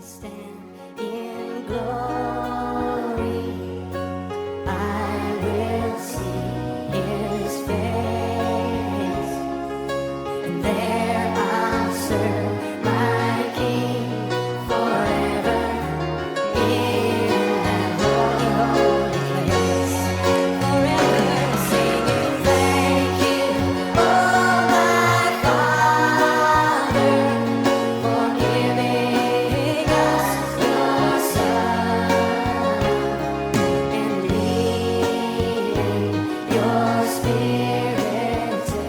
stand in glory. I will see his face, and there I'll serve my King forever in that holy, holy place. Forever singing thank you, oh my Father, for giving us your Son and leading your Spirit to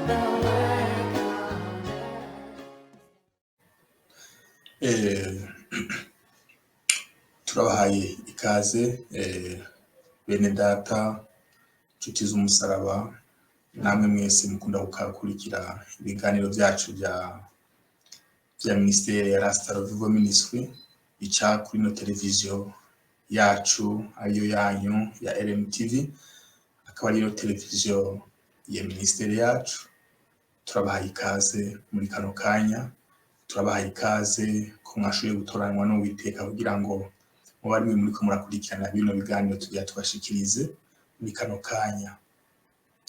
the work on earth. Turabahaye ikaze bene data nshuti z'umusaraba namwe mwese mukunda gukurikira ibiganiro byacu bya Ministeri ya Rasta Revival Ministry bica kuri no televiziyo yacu ariyo yanyu ya RMTV, akaba ariyo televiziyo ya Ministeri yacu. Turabahaye ikaze muri kano kanya, turabahaye ikaze ko mwashoboye gutoranywa n'Uwiteka kugira ngo mubarimwe muri ko murakurikirana bino biganiro tugiye tubashikirize muri kano kanya.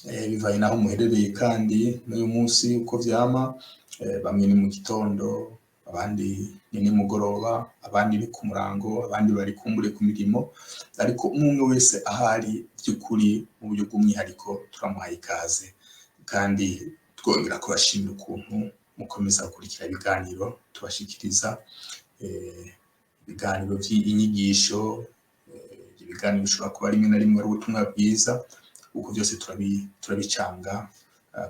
Bivaye naho muherereye kandi n'uyu munsi uko vyama, bamwe ni mu gitondo, abandi ni nimugoroba, abandi ni ku murango, abandi bari kumbure ku mirimo, ariko umwe wese ahari by'ukuri mu buryo bw'umwihariko turamuhaye ikaze, kandi twongera kubashimira ukuntu mukomeza gukurikira ibiganiro tubashikiriza, ibiganiro by'inyigisho, ibiganiro bishobora kuba rimwe na rimwe ari ubutumwa bwiza, uko byose turabicanga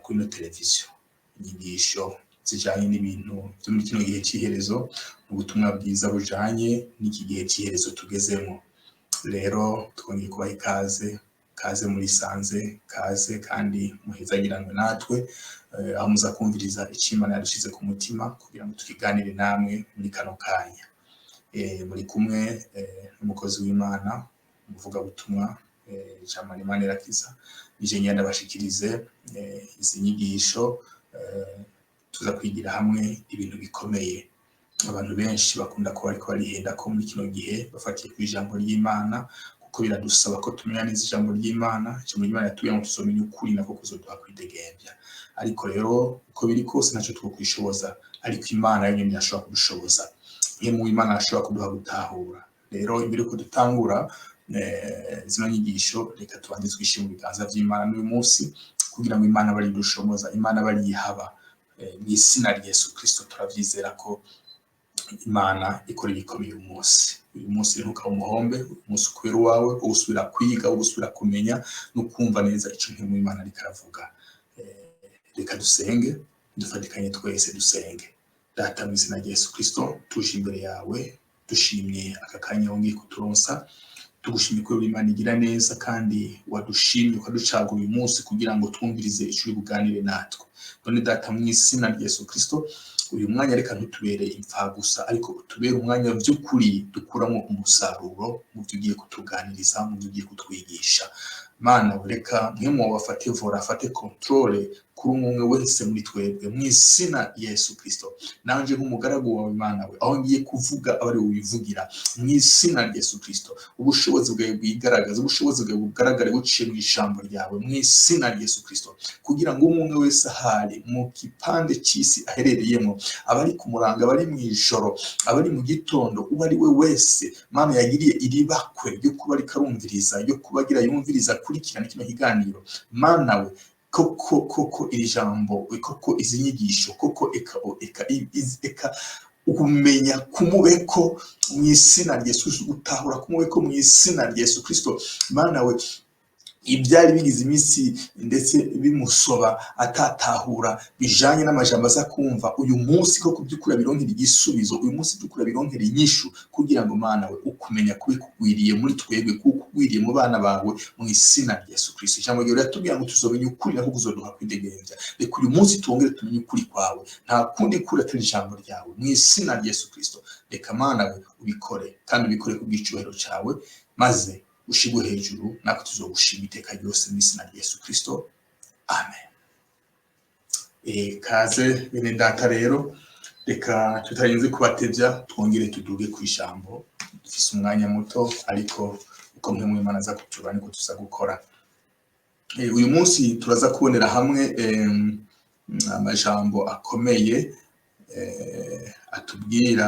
kuri no televiziyo. Inyigisho zijanye n'ibintu byo muri kino gihe cy'iherezo, ubutumwa bwiza bujanye n'iki gihe cy'iherezo tugezemo. Rero twongeye kubaha kaze muri sanze, kaze kandi muhezagiranwe natwe, aho muza kumviriza icyo Imana yadushize ku mutima kugira ngo tukiganire namwe muri kano kanya. Muri kumwe n'umukozi w'Imana, umuvuga butumwa Jamali Manirakiza, nije ngenda bashikirize izi nyigisho, tuza kwigira hamwe ibintu bikomeye. Abantu benshi bakunda kuba ariko barihenda ko muri kino gihe bafatiye ku ijambo ry'Imana, kuko biradusaba ko tumenya neza ijambo ry'Imana. Ijambo ry'Imana yatubwiye ngo tusomenya ukuri nako kuzoduha kwidegembya. Ariko rero uko biri kose ntacyo twokwishoboza, ariko Imana yo nyene yashobora kudushoboza. Iyo mu Imana yashobora kuduha gutahura. Rero imbere ko dutangura zino nyigisho, reka tubanze twishime mu biganza by'Imana n'uyu munsi, kugira ngo Imana bari dushoboza, Imana bari yihaba. Mu izina rya Yesu Kristo turavyizera ko Imana ikora ibikomeye uyu munsi. Uyu munsi ntuka umuhombe, uyu munsi kubera uwawe, usubira kwiga, usubira kumenya no kumva neza icyo mu Imana ariko aravuga. Reka dusenge, dufatikanye twese dusenge. Data mu izina rya Yesu Kristo, tuje imbere yawe, dushimye aka kanya wongeye kuturonsa, tugushimye ko Imana igira neza kandi wadushimye ukaducagura uyu munsi kugira ngo twumvirize icyo buganire natwe. None Data mu izina rya Yesu Kristo, uyu mwanya reka ntutubere impfa gusa, ariko utubere umwanya by'ukuri dukuramo umusaruro mu byo ugiye kutuganiriza, mu byo ugiye kutwigisha. Mana reka nk'umuntu wafate vora, afate controle kuri umwe wese muri twebwe mu izina Yesu Kristo. Nanje nk'umugaragu wawe Mana we, aho ngiye kuvuga abari ubivugira mu izina rya Yesu Kristo. Ubushobozi bwawe bwigaragaza, ubushobozi bwawe bugaragare buciye mu ijambo ryawe mu izina rya Yesu Kristo, kugira ngo umwe wese ahari mu kipande cy'isi aherereyemo, abari ku muranga, abari mu ijoro, abari mu gitondo, uwo ari we wese Mana yagiriye iribakwe ryo kuba rikarumviriza, ryo kubagira yumviriza kurikirana kino kiganiro. Mana we, koko iri jambo, koko izi nyigisho, koko eka ukumenya kumubeko mu izina rya Yesu, gutahura kumubeko mu izina rya Yesu Kristo. Mana we, ibyari bigize iminsi ndetse bimusoba atatahura bijanye n'amajambo aza kumva, uyu munsi ko kubyukura bironkera igisubizo, uyu munsi byukura bironkera inyishu, kugira ngo Mana we ukumenya kubikugwiriye muri twebwe, kukugwiriye mu bana bawe mu izina rya Yesu Kristo. Ijambo ryawe riratubwira ngo tuzomenya ukuri nako kuzoduha kwidegembya. Reka uyu munsi tuongere tumenye ukuri kwawe, nta kundi kuri atari ijambo ryawe mu izina rya Yesu Kristo. Reka Mana we ubikore, kandi ubikore kubw'icubahiro cyawe, maze ushigwe hejuru, nako tuzogushima iteka ryose mu izina rya Yesu Kristo. Amen. Kaze bene data rero, reka tutarinze kubatevya twongere tuduge ku ijambo. Dufise umwanya muto ariko uko mwe mw'Imana aza kutuba niko tuza gukora. Uyu munsi turaza kubonera hamwe amajambo akomeye atubwira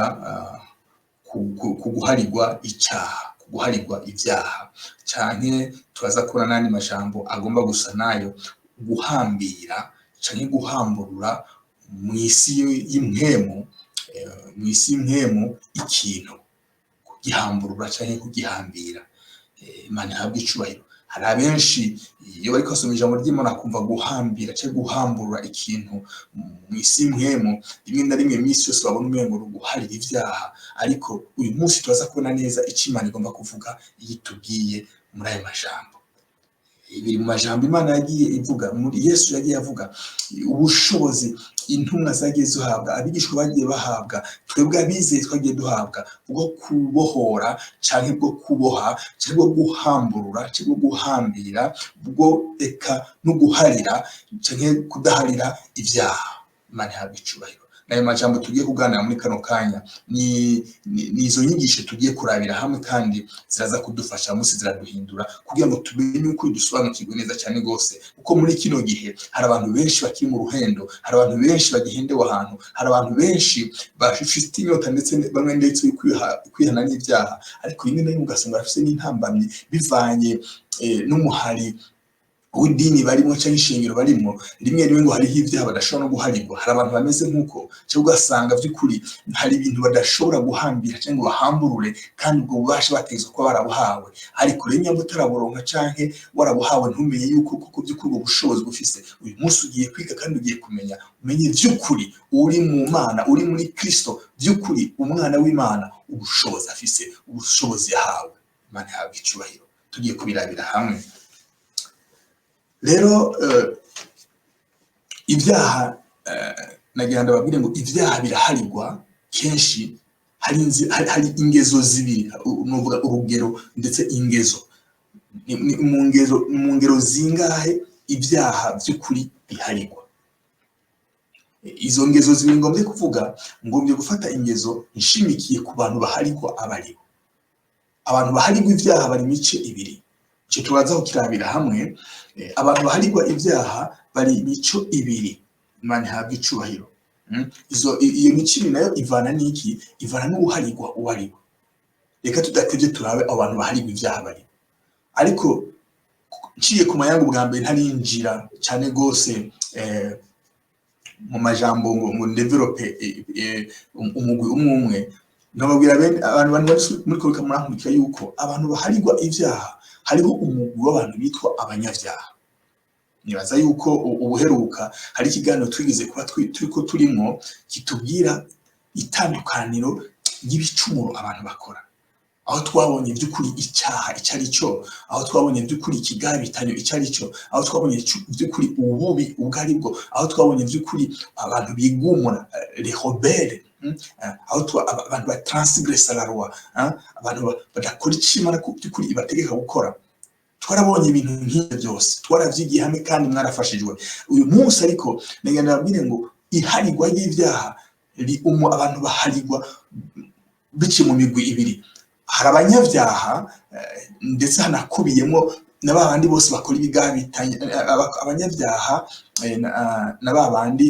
kuguharirwa icyaha, kuguharirwa ibyaha, canke turaza kubona n'andi majambo agomba gusa nayo, guhambira canke guhamburura mw'isi y'impwemu, mw'isi y'impwemu ikintu, kugihamburura canke kugihambira. Imana ihabwe icubahiro. Hari abenshi iyo bariko basoma ijambo ry'Imana akumva guhambira canke guhamburura ikintu mw'isi y'impwemu, rimwe na rimwe imisi yose babona umengo ni uguharira ivyaha, ariko uyu munsi turaza kubona neza ico Imana igomba kuvuga iyo itubwiye muri ayo majambo. Biri mu majambo Imana yagiye ivuga, muri Yesu yagiye avuga ubushobozi intumwa zagiye zihabwa, abigishwa bagiye bahabwa, twebwe abizeye twagiye duhabwa bwo kubohora canke bwo kuboha canke bwo guhamburura canke bwo guhambira, bwo eka no guharira canke kudaharira ivyaha. Imana ihabwe icubahiro. Nayo majambo tugiye kuganira muri kano kanya ni izo nyigisho tugiye kurabira hamwe, kandi ziraza kudufasha munsi, ziraduhindura kugira ngo tumenye uko dusobanukirwe neza cyane gose, kuko muri kino gihe hari abantu benshi bakiri mu ruhendo, hari abantu benshi bagihendewe ahantu, hari abantu benshi bafite inyota ndetse bamwe ndetse kwihana n'ibyaha, ariko rimwe na rimwe ugasanga bafite n'intambamyi bivanye n'umuhari w'idini barimo cyangwa ishingiro barimo. Rimwe rimwe ngo hariho ibyaha badashobora no guharirwa. Hari abantu bameze nk'uko, cyangwa ugasanga by'ukuri hari ibintu badashobora guhambira cyangwa bahamburure, kandi ubwo bubasha bategetswe kuba barabuhawe. Ariko rero nyamara utaraburonka canke warabuhawe ntumenye yuko kuko by'ukuri ubwo bushobozi bufise. Uyu munsi ugiye kwiga kandi ugiye kumenya, umenye by'ukuri uri mu Mana, uri muri Kristo, by'ukuri umwana w'Imana, ubushobozi afise, ubushobozi yahawe. Imana ihabwe icubahiro. Tugiye kubirabira hamwe. Rero ibyaha, nagira ndababwire ngo ibyaha biraharirwa kenshi. Hari ingezo zibiri, nuvuga urugero ndetse ingezo. Mu ngero zingahe ibyaha by'ukuri biharirwa? Izo ngezo zibiri ngombye kuvuga, ngombye gufata ingezo nshimikiye ku bantu baharirwa abaribo. Abantu baharirwa ibyaha bari mice ibiri. Icyo turaza kukirabira hamwe. Abantu baharirwa ibyaha bari imico ibiri. Imana ihabwe icubahiro. Iyo mico ibiri nayo ivana n'iki? Ivana n'uharirwa uwariwe. Reka tudatevye turabe abantu baharirwa ibyaha bari. Ariko nciye ku mayangu bwa mbere ntarinjira cyane gose mu majambo ngo develope umugwi umwe, nababwira abantu muri koreka murankurikira yuko abantu baharirwa ibyaha hariho umugwi w'abantu bitwa abanyavyaha. Nibaza yuko ubuheruka hari ikiganiro twigize kuba turiko turimo kitubwira itandukaniro y'ibicumuro abantu bakora, aho twabonye by'ukuri icyaha icyo ari cyo, aho twabonye by'ukuri ikigabitanyo icyo ari cyo, aho twabonye by'ukuri ububi ubwo ari bwo, aho twabonye by'ukuri abantu bigumura les rebelles, aho abantu batransgressa la loi, abantu badakora icyo Imana by'ukuri ibategeka gukora. Twarabonye ibintu nk'ibyo byose, twaravyigiye hamwe kandi mwarafashijwe. Uyu munsi ariko nagenda ndababwire ngo iharirwa y'ibyaha abantu baharirwa biciye mu migwi ibiri. Hari abanyavyaha ndetse hanakubiyemo na babandi bose bakora ibigabitanye. Abanyavyaha na babandi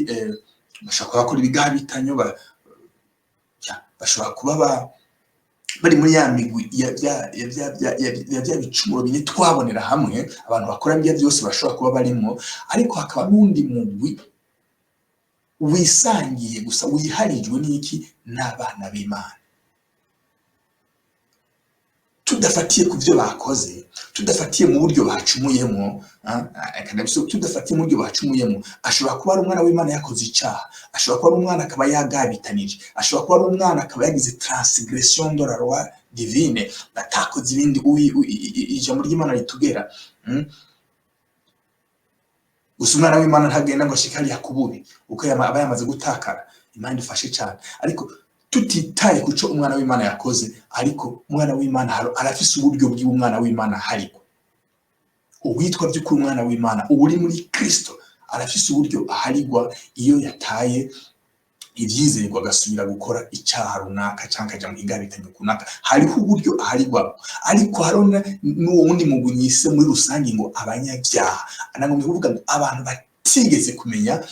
bashobora gukora ibigabitanyo, bashobora kuba bari muri ya migwi ya bya bicumuro bine twabonera hamwe. Abantu bakora ibyo byose bashobora kuba barimo, ariko hakaba n'undi mugwi wisangiye gusa, wiharijwe n'iki? N'abana b'Imana. Tudafatiye ku byo bakoze, tudafatiye mu buryo bacumuyemo, tudafatiye mu buryo bacumuyemo, ashobora kuba ari umwana w'Imana yakoze icyaha, ashobora kuba ari umwana akaba yagabitanije, ashobora kuba ari umwana akaba yagize transgression de la loi divine, atakoze ibindi ijambo ry'Imana ritugera. Gusa umwana w'Imana ntagenda ngo ashikari yakububi uko aba yamaze gutakara. Imana idufashe cyane. Ariko tutitaye kuco umwana w'Imana yakoze, ariko umwana w'Imana arafise uburyo bw'umwana w'Imana hariko. Uwitwa by'ukuri umwana w'Imana uri muri Kristo arafise uburyo aharirwa iyo yataye ivyizerwa agasubira gukora icyaha runaka cyangwa akaja mu igabitanyo runaka, hariho uburyo aharirwamo. Ariko hariho n'uwo wundi mugwi nyise muri rusange ngo abanyabyaha, anagomba kuvuga ngo abantu batigeze kumenya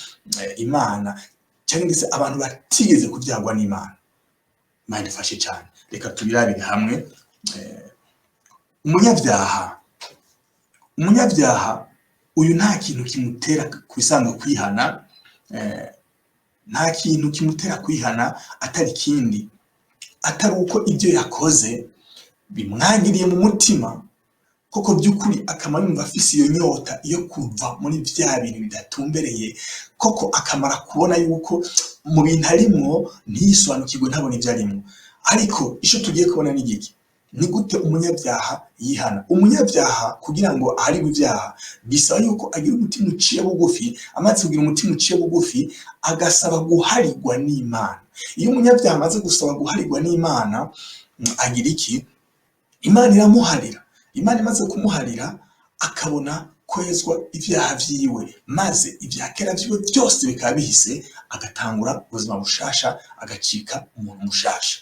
Imana, cyangwa se abantu batigeze kubyagwa n'Imana. Imana ifashe cyane. Reka tubirabire hamwe. Umunyabyaha uyu nta kintu kimutera kwisanzwe kwihana, nta kintu kimutera kwihana atari kindi atari uko ibyo yakoze bimwangiriye mu mutima, koko by'ukuri akama yumva afise iyo nyota yo kuva muri bya bintu bidatumbereye, koko akamara kubona yuko mu bintu arimwo ntiyisobanukirwe ntabona ibyo arimwo. Ariko icyo tugiye kubona ni giki, ni gute umunyabyaha yihana? Umunyabyaha kugira ngo aharirwe ibyaha bisaba yuko agira umutima uciye bugufi, amaze kugira umutima uciye bugufi agasaba guharirwa n'Imana. Iyo umunyabyaha amaze gusaba guharirwa n'Imana agira iki? Imana iramuharira. Imana imaze kumuharira akabona kwezwa ibyaha vyiwe, maze ibya kera vyiwe byose bikaba bihise, agatangura ubuzima bushasha, agacika umuntu mushasha.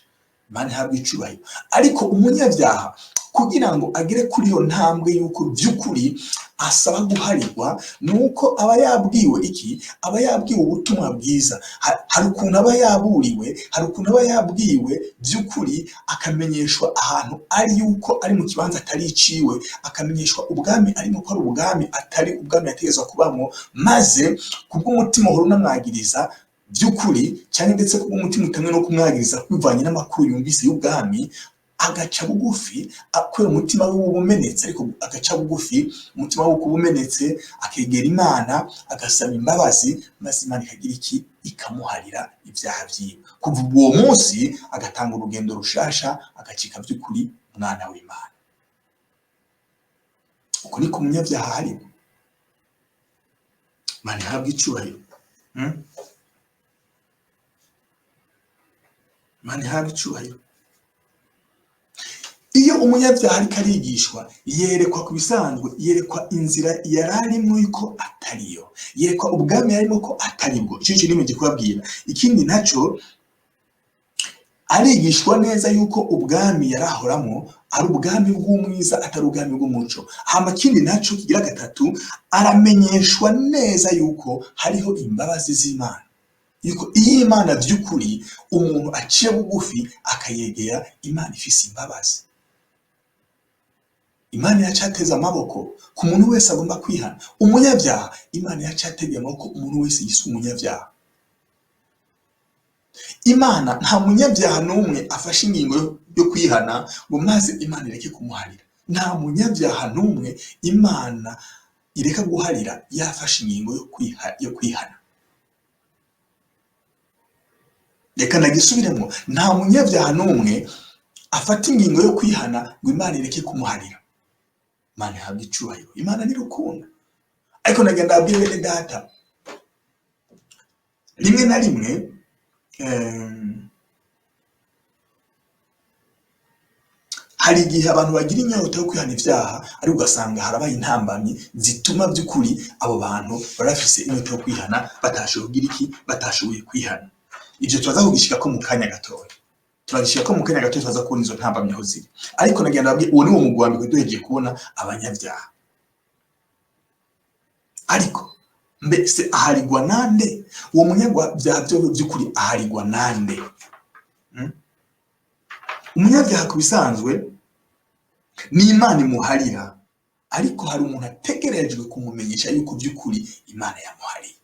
Imana ihabwa icubahiro. Ariko umunyabyaha kugira ngo agere kuri iyo ntambwe yuko by'ukuri asaba guharirwa, nuko aba yabwiwe iki? Aba yabwiwe ubutumwa bwiza. Hari ukuntu aba yaburiwe, hari ukuntu aba yabwiwe by'ukuri, akamenyeshwa ahantu ari yuko ari mu kibanza atari iciwe, akamenyeshwa ubwami arimo ko ari ubwami atari ubwami yategezwa kubamo, maze kubw'umutima uhora unamwagiriza by'ukuri, cyane ndetse kubw'umutima utamwe no kumwagiriza bivanye n'amakuru yumvise y'ubwami, agaca bugufi kubera umutima we ubumenetse. Ariko agaca bugufi, umutima we ubumenetse, akegera Imana agasaba imbabazi, maze Imana ikagira iki? Ikamuharira ibyaha vyiwe. Kuva uwo munsi agatanga urugendo rushasha, agacika by'ukuri umwana w'Imana. Uko niko umunyabyaha hari. Imana ihabwa icubahiro. Imana ihabwa icubahiro. Iyo umunyabyaha ariko arigishwa, yerekwa ku bisanzwe, yerekwa inzira yararimwo yuko atariyo, yerekwa ubwami yarimo ko ataribwo. Icyo kintu nimwe kubabwira. Ikindi naco, arigishwa neza yuko ubwami yarahoramo ari ubwami bw'umwiza atari ubwami bw'umuco. Hama kindi naco kigira gatatu, aramenyeshwa neza yuko hariho imbabazi z'Imana, yuko iyo Imana by'ukuri umuntu aciye bugufi akayegera, Imana ifise imbabazi. Imana iracateza amaboko ku muntu wese agomba kwihana. Umunyabyaha Imana iracategeye amaboko umuntu wese yiswe umunyabyaha. Imana nta munyabyaha n'umwe afashe ingingo yo kwihana ngo maze Imana ireke kumuharira. Nta munyabyaha n'umwe Imana ireka guharira yafashe ingingo yo kwihana. Reka nagisubiremo, nta munyabyaha n'umwe afata ingingo yo kwihana ngo Imana ireke kumuharira. Imana ihabwa icubahiro. Imana ni rukundo. Ariko nagenda abwira bene data, rimwe na rimwe hari igihe abantu bagira inyota yo kwihana ibyaha, ariko ugasanga harabaye intambamyi zituma by'ukuri abo bantu barafise inyota yo kwihana batashoboye kugira iki? Batashoboye kwihana. Ibyo tubaza kugishika ko mu kanya gatoya. Turagishika ko mu kanya gatoya tubaza kubona izo ntambamyi aho ziri. Ariko nagenda abwira, uwo ni wo mugwambiko duhejeje kubona abanyabyaha. Ariko mbese aharigwa nande? Uwo munyabyaha by'ukuri aharigwa nande? Umunyabyaha ku bisanzwe ni Imana imuharira, ariko hari umuntu ategerejwe kumumenyesha yuko by'ukuri Imana yamuhariye.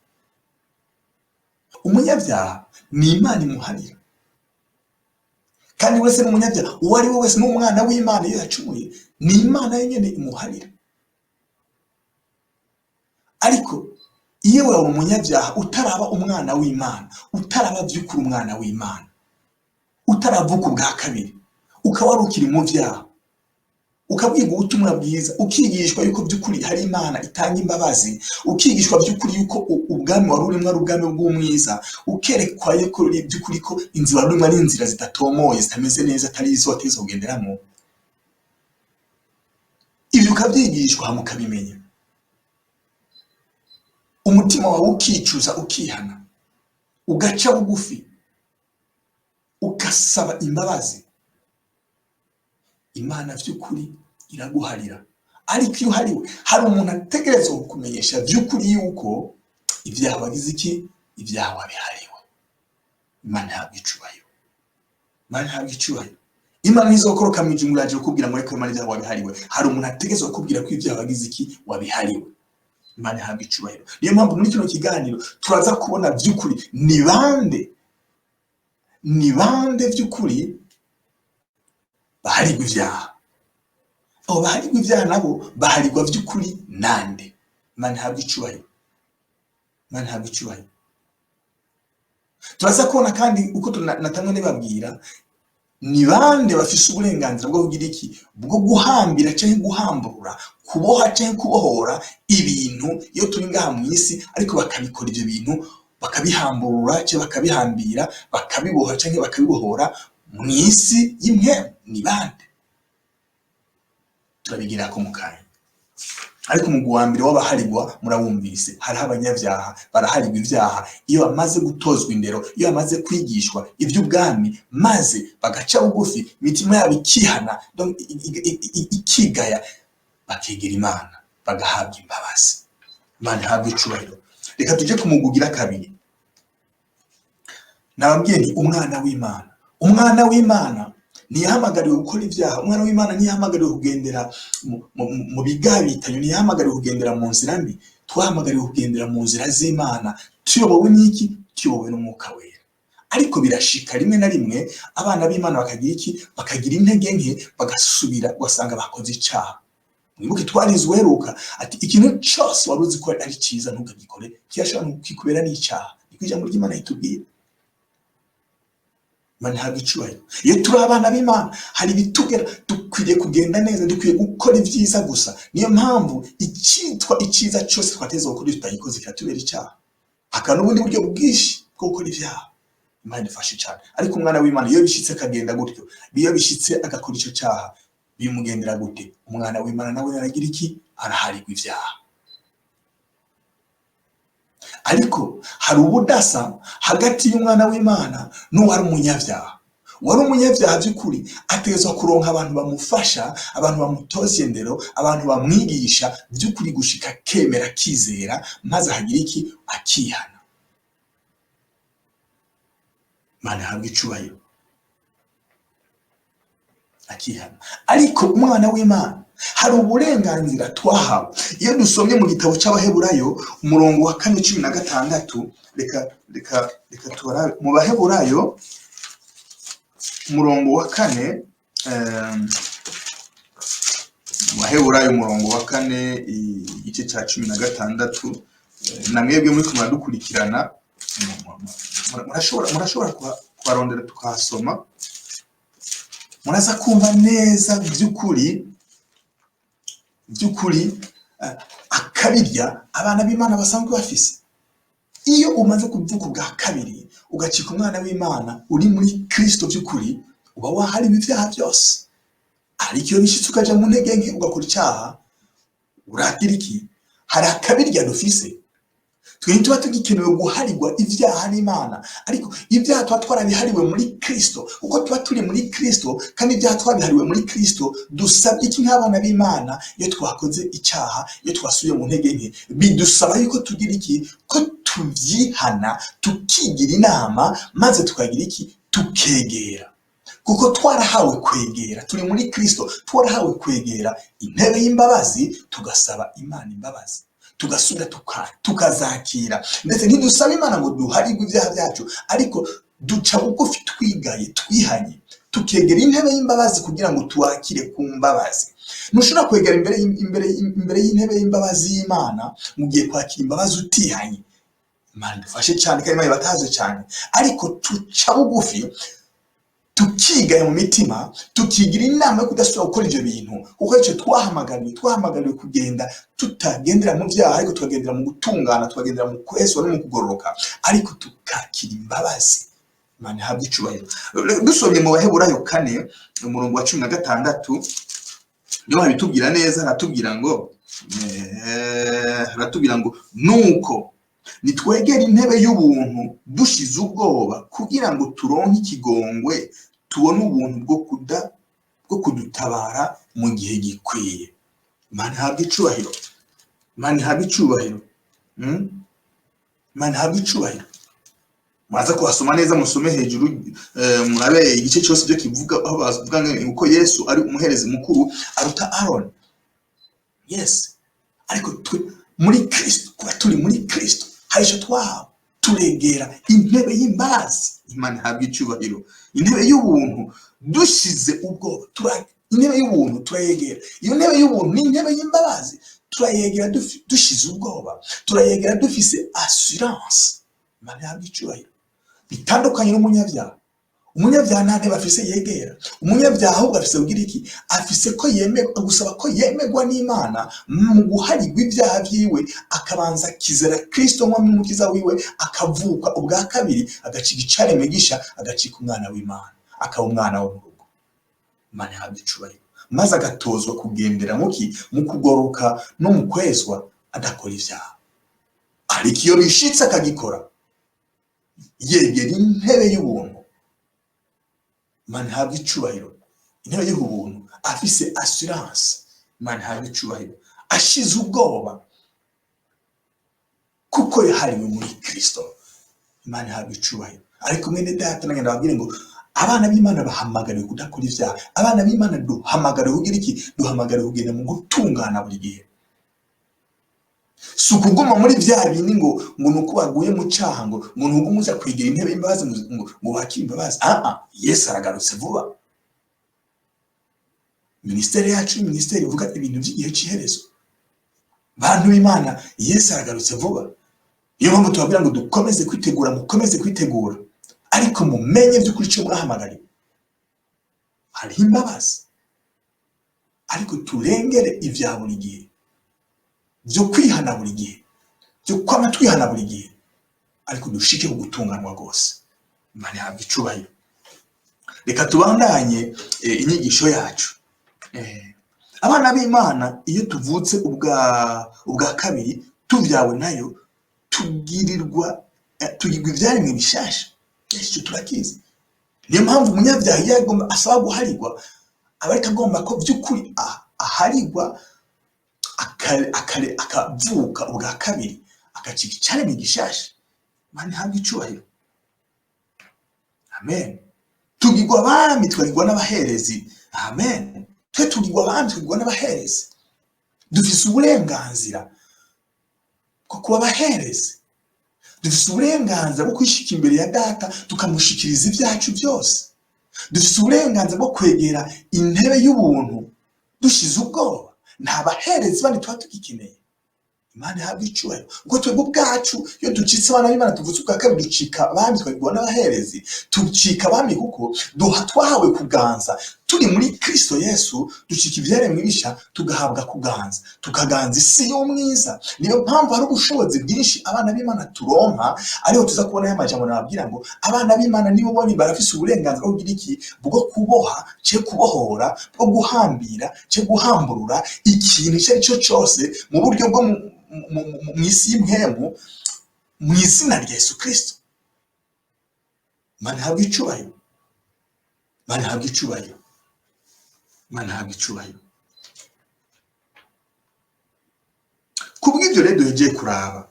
Umunyabyaha ni Imana imuharira, kandi wese n'umunyabyaha uwo ari we wese n'umwana w'Imana iyo yacumuye ni Imana yenyene imuharira. Ariko iyo wewe umunyabyaha utaraba umwana w'Imana, utaraba by'ukuri umwana w'Imana, utaravuka ubwa kabiri, ukaba wari ukiri mu byaha, ukabwirwa ubutumwa bwiza, ukigishwa yuko by'ukuri hari Imana itanga imbabazi, ukigishwa by'ukuri yuko ubwami wari urimo ari ubwami bw'umwiza, ukerekwa yuko by'ukuri ko inzira wari urimo ari inzira zidatomoye, zitameze neza, atari izo wategetswe kugenderamo. Ibyo ukabyigishwa mukabimenya, umutima wawe ukicuza ukihana. ugaca bugufi ugasaba imbabazi, Imana vy'ukuri iraguharira. Ariko iyo uhariwe, hari umuntu ategerezwa kukumenyesha vy'ukuri yuko ibyaha wagize iki, ibyaha wabihariwe. Imana ihabwe icubahiro, Imana ihabwe icubahiro. Imana ntizokoroka mw'ijuru yaje kukubwira ngo reka Imana ibyaha wabihariwe. Hari umuntu ategerezwa kukubwira ko ibyaha wagize iki, wabihariwe. Imana ihabwe icubahiro. Niyo mpamvu muri kino kiganiro turaza kubona vy'ukuri ni bande vy'ukuri baharirwa ivyaha. Abo baharirwa ivyaha nabo baharirwa vy'ukuri nande? Imana ihabwe icubahiro, Imana ihabwe icubahiro. Turaza kubona kandi uko natamwe nibabwira, ni bande bafise uburenganzira bwo kugira iki, bwo guhambira canke guhamburura, kuboha canke kubohora ibintu iyo turi ngaha mw'isi, ariko bakabikora ivyo bintu bakabihamburura canke bakabihambira, bakabiboha canke bakabibohora mw'isi y'impwemu. Ni bande? Turabigirako mu kanya. Ariko umugwi wa mbere w'abaharirwa murawumvise, hariho abanyavyaha baraharirwa ivyaha iyo bamaze gutozwa indero, iyo bamaze kwigishwa ivy'ubwami, maze bagaca bugufi, imitima yabo ikihana, ikigaya, bakegera Imana, bagahabwa imbabazi. Imana ihabwe icubahiro. Reka tuje ku mugwi ugira kabiri. Nababwiye ni umwana w'Imana. Umwana w'Imana ntiyahamagariwe gukora ivyaha. Umwana w'Imana ntiyahamagariwe kugendera mu bigabitanyo, ntiyahamagariwe kugendera mu nzira mbi. Twahamagariwe kugendera mu nzira z'Imana, tuyobowe n'iki? Tuyobowe n'Umwuka Wera. Ariko birashika rimwe na rimwe abana b'Imana bakagira iki? Bakagira intege nke, bagasubira ugasanga bakoze icaha. Mwibuke twarizwe heruka ati ikintu cyose wari uzi ko ari ciza ntugagikore, kiyashobora kukubera n'icaha. Niko ijambo ry'Imana ritubwira. Imana ihabwe icubahiro. Iyo turi abana b'Imana, hari ibitugera, dukwiye kugenda neza, dukwiye gukora ivyiza gusa. Niyo mpamvu icitwa iciza cyose twateze gukora tutagikoze kiratubera icaha. Hakaba n'ubundi buryo bwinshi bwo gukora ivyaha. Imana idufashe cane. Ariko umwana w'Imana iyo bishitse akagenda gutyo, iyo bishitse agakora ico caha, bimugendera gute? Umwana w'Imana nawe aragira iki? Araharirwa ivyaha. Ariko hari ubudasa hagati y'umwana w'Imana n'uwari umunyavyaha. Wari umunyavyaha vy'ukuri ategerezwa kuronka abantu bamufasha, abantu bamutoza indero, abantu bamwigisha vy'ukuri gushika kemera, kizera, maze ahagira iki? Akihana. Imana ihabwe icubahiro. Akihana. Ariko umwana w'Imana hari uburenganzira twahawe. Iyo dusomye mu gitabo c'Abaheburayo umurongo wa 4:16, reka tubarabe mu Baheburayo umurongo wa 4, mu Baheburayo umurongo wa 4 igice ca 16, namwebwe muri kumuradukurikirana murashobora kuharondera tukahasoma, muraza kumva neza by'ukuri akabirya abana b'Imana basanzwe bafise. Iyo umaze kuvuka ubwa kabiri ugacika umwana w'Imana uri muri Kristo by'ukuri, uba wahariwe ivyaha byose. Ariko iyo bishitse ukaja mu ntege nke ugakora icaha, uragira iki? Hari akabirya dufise. Twebwe tuba tugikenewe guharirwa ivyaha n'Imana, ariko ivyaha tuba twarabihariwe muri Kristo. Uko tuba turi muri Kristo kandi ivyaha twabihariwe muri Kristo, dusabye iki nk'abana b'Imana? Iyo twakoze icaha, iyo twasubiye mu ntege nke, bidusaba yuko tugira iki? Ko tuvyihana, tukigira inama, maze tukagira iki? Tukegera. Kuko twarahawe kwegera, turi muri Kristo, twarahawe kwegera intebe y'imbabazi, tugasaba Imana imbabazi, tugasubira tukazakira. Ndetse ntidusaba Imana ngo duharirwe ivyaha vyacu, ariko duca bugufi twigaye, twihanye, tukegera intebe y'imbabazi kugira ngo tuwakire ku mbabazi. Ntushobora kwegera imbere y'intebe y'imbabazi y'Imana mugiye kwakira imbabazi utihanye. Imana idufashe cane kandi Imana ibataze cane. Ariko tuca bugufi, tukigaye mu mitima, tukigira inama yo kudasubira gukora ivyo bintu, kuko ico twahamagariwe kugenda, tutagendera mu vyaha, ariko tukagendera mu gutungana, tukagendera mu kwezwa no mu kugororoka, ariko tukakira imbabazi. Imana ihabwe icubahiro. Dusomye mu Baheburayo 4 umurongo wa 16, niho habitubwira neza, aratubwira ngo nuko nitwegere intebe y'ubuntu dushize ubwoba kugira ngo turonke ikigongwe tubone ubuntu bwo kudutabara mu gihe gikwiye. Imana ihabwe icubahiro, Imana ihabwe icubahiro, Imana ihabwe icubahiro. Mwaza kuhasoma neza, musome hejuru, murabe igice cyose byo kivuga aho bavuga ngo Yesu ari umuherezi mukuru aruta Aaron. Yes, ariko muri Kristo, kuba turi muri Kristo hari icyo twahawe, turegera intebe y'imbabazi. Imana ihabwe icubahiro, intebe y'ubuntu dushize ubwoba. Intebe y'ubuntu turayegera, iyo ntebe y'ubuntu ni intebe y'imbabazi, turayegera dushize ubwoba, turayegera dufise assurance. Imana ihabwe icubahiro. Bitandukanye n'umunyabyaha. Umunyabyaha nta ntebe afise yegera. Umunyabyaha ahubwo afise kugira iki? Afise ko gusaba ko yemegwa n'Imana mu guharigwa ibyaha byiwe, akabanza akizera Kristo nk'umukiza wiwe, akavuka ubwa kabiri, agacika icaremwe gisha, agacika umwana w'Imana, akaba umwana wo mu rugo. Imana ihabwe icubahiro, maze agatozwa kugendera mu kugoroka no mu kwezwa, adakora ibyaha. Ariko iyo bishitse akagikora, yegera intebe y'ubuntu. Imana ihabwe icubahiro, intebe y'ubuntu, afise assurance. Imana ihabwe icubahiro, ashize ubwoba kuko yahariwe muri Kristo. Imana ihabwe icubahiro. Ariko mwene data nagenda babwire ngo abana b'Imana bahamagariwe kudakora ibyaha. Abana b'Imana duhamagariwe kugira iki? Duhamagariwe kugenda mu gutungana buri gihe. Si ukuguma muri bya bindi ngo nuko baguye mu cyaha ngo nuko muza kwegera intebe y'imbabazi ngo wakire imbabazi. Yesu aragarutse vuba. Ministeri yacu, ministeri ivuga ibintu by'igihe cy'iherezo. Bantu b'Imana, Yesu aragarutse vuba. Iyo mpamvu tubabwira ngo dukomeze kwitegura, mukomeze kwitegura, ariko mumenye by'ukuri icyo mwahamagariwe. Hariho imbabazi, ariko turengere ibya buri gihe, byo kwihana buri gihe, byo kwama twihana buri gihe, ariko dushike ku gutunganwa rwose. Imana ihabwe icubahiro. Reka tubandanye inyigisho yacu. Abana b'Imana iyo tuvutse ubwa kabiri, tubyawe nayo, tugirirwa ibyaremwe bishasha. Icyo turakizi. Niyo mpamvu umunyabyaha iyo asaba guharigwa, aba ariko agomba ko by'ukuri aharigwa, akavuka ubwa kabiri, agacika icyaremwe gishasha. Imana ihabwe icubahiro. Amen. Tugirwa abami, twagirwa n'abaherezi. Amen. Twe tugirwa abami, twagirwa n'abaherezi. Dufise uburenganzira bwo kuba abaherezi. Dufise uburenganzira bwo kwishika imbere ya Data tukamushikiriza ibyacu byose. Dufise uburenganzira bwo kwegera intebe y'ubuntu dushize ubwoba. Nta baherezi bandi tuba tugikeneye. Imana ihabwe icubahiro. Ubwo twebwe ubwacu iyo ducitse abana b'Imana tuvutse ubwa kabiri, ducika abami, twagirwa n'abaherezi, tucika abami kuko twahawe kuganza. Turi muri Kristo Yesu, ducika ibyaremwe bisha, tugahabwa kuganza, tukaganza isi y'umwiza. Niyo mpamvu hari ubushobozi bwinshi abana b'Imana turonka, ariho tuza kubona y'amajambo nababwira ngo abana b'Imana nibo bonyine barafise uburenganzira bwo kugira iki? Bwo kuboha, cye kubohora, bwo guhambira, cye guhamburura ikintu icyo ari cyo cyose mu buryo bwo mu isi y'impemu, mu izina rya Yesu Kristo. Imana ihabwe icubahiro, Imana ihabwe icubahiro, Imana ihabwe icubahiro. Kubw'ibyo rero duhegeye kuraba,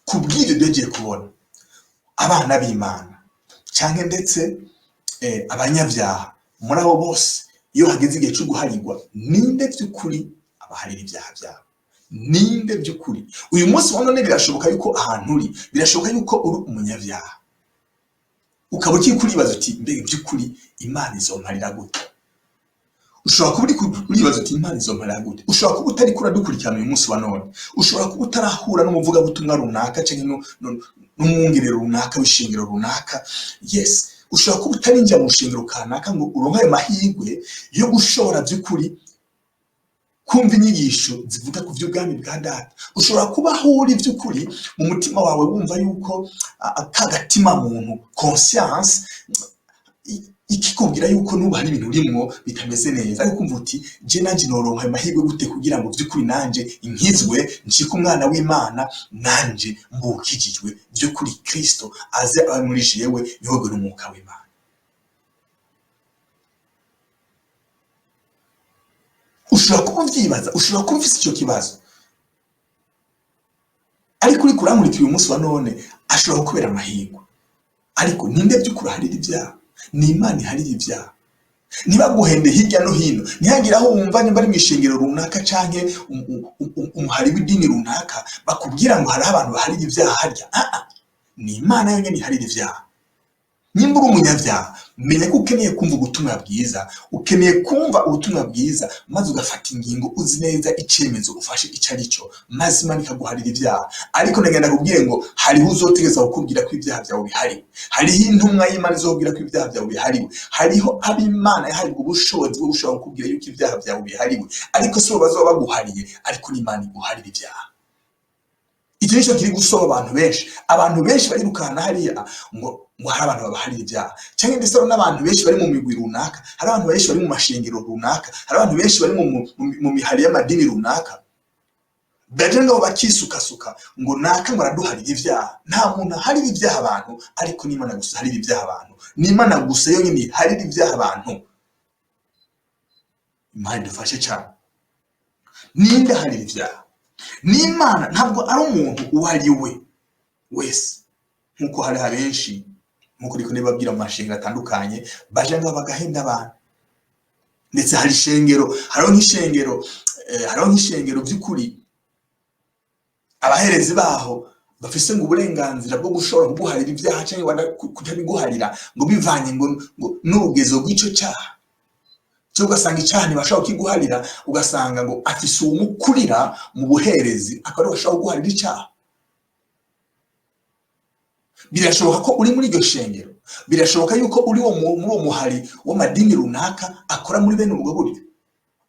kubw'ibyo duhegeye kubona abana b'Imana cyangwa ndetse abanyabyaha, muri abo bose iyo hageze igihe cyo guharigwa, ninde by'ukuri abaharira ibyaha byabo? Ninde by'ukuri? Uyu munsi wa none birashoboka yuko ahantu uri, birashoboka yuko uri umunyabyaha, ukaba ukiri kuribaza uti mbega by'ukuri Imana izomparira gute? Ushobora kuba uribaza uti Imana izomparira gute? Ushobora kuba utari kuradukurikirana uyu munsi wa none, ushobora kuba utarahura n'umuvugabutumwa runaka cyangwa n'umwungere runaka w'ishingiro runaka. Yes, ushobora kuba utarinjira mu rushingiro kanaka ngo uronke ayo mahirwe yo gushobora by'ukuri kumva inyigisho zivuga ku by'ubwami bwa Data. Ushobora kuba aho uri by'ukuri mu mutima wawe wumva yuko kagatima muntu, conscience, ikikubwira yuko nuba hari ibintu urimwo bitameze neza, ariko kumva uti je nanje noronka amahirwe gute kugira ngo vy'ukuri nanje inkizwe nshike umwana w'Imana nanje mbukijijwe vy'ukuri Kristo aze abe muri jewe niho n'umwuka w'Imana. Ushobora kuba uvyibaza, ushobora kuba ufise ico kibazo, ariko uriko uramurikira umunsi wa none ashobora kubera amahirwe. Ariko ninde vy'ukuri harira ivyaha? Ni Imana iharira ivyaha. Ntibaguhende hirya no hino, ntihagira aho wumva nimba ari mw'ishengero runaka canke umuhari w'idini runaka bakubwira ngo hari abantu baharira ivyaha harya. Ni Imana yonyene iharira ivyaha. Nimba uri umunyavyaha, menya ko ukeneye kumva ubutumwa bwiza, ukeneye kumva ubutumwa bwiza, maze ugafata ingingo uzi neza icemezo ufashe ico ari cyo, maze Imana ikaguharira ivyaha. Ariko nagenda kubwire ngo hariho uzotegeza kukubwira ko ivyaha vyawe bihariwe, hariho intumwa y'Imana izokubwira ko ivyaha vyawe bihariwe, hariho ab'Imana yaharirwa ubushobozi bwo gushobora kukubwira yuko ivyaha vyawe bihariwe, ariko si bo bazoba baguhariye, ariko ni Imana iguharira ivyaha. Icyo nico kiri gusoba abantu benshi barirukana hariya ngo hari abantu babaharira ivyaha, canke ndetse n'abantu benshi bari mu migwi runaka, hari abantu benshi bari mu mashengero runaka, hari abantu benshi bari mu mihari y'amadini runaka, baje ngo bakisukasuka ngo naka ngo araduharira ivyaha. Nta muntu harira ivyaha abantu, ariko ni Imana gusa harira ivyaha abantu. Ni Imana gusa yonyene harira ivyaha abantu. Imana idufashe cyane. Ninde harira ivyaha? Ni Imana, ntabwo ari umuntu uwo ari we wese. Nkuko hari abenshi, nkuko ndiko ndibabwira mu mashengero atandukanye, baje ngo bagahenda abantu. Ndetse hari ishengero, hariho nk'ishengero by'ukuri abaherezi baho bafise ngo uburenganzira bwo gushobora kuguharira ivyaha canke kutabiguharira ngo bivanye ngo n'urugezo rw'ico cyaha. Cyo ugasanga icyaha ntibashobora kukiguharira, ugasanga ngo afise umukurira mu buherezi akaba bashobora kuguharira icyaha. Birashoboka ko uri muri iryo shengero, birashoboka yuko uri muri uwo muhari w'amadini runaka akora muri bene ubwo buryo,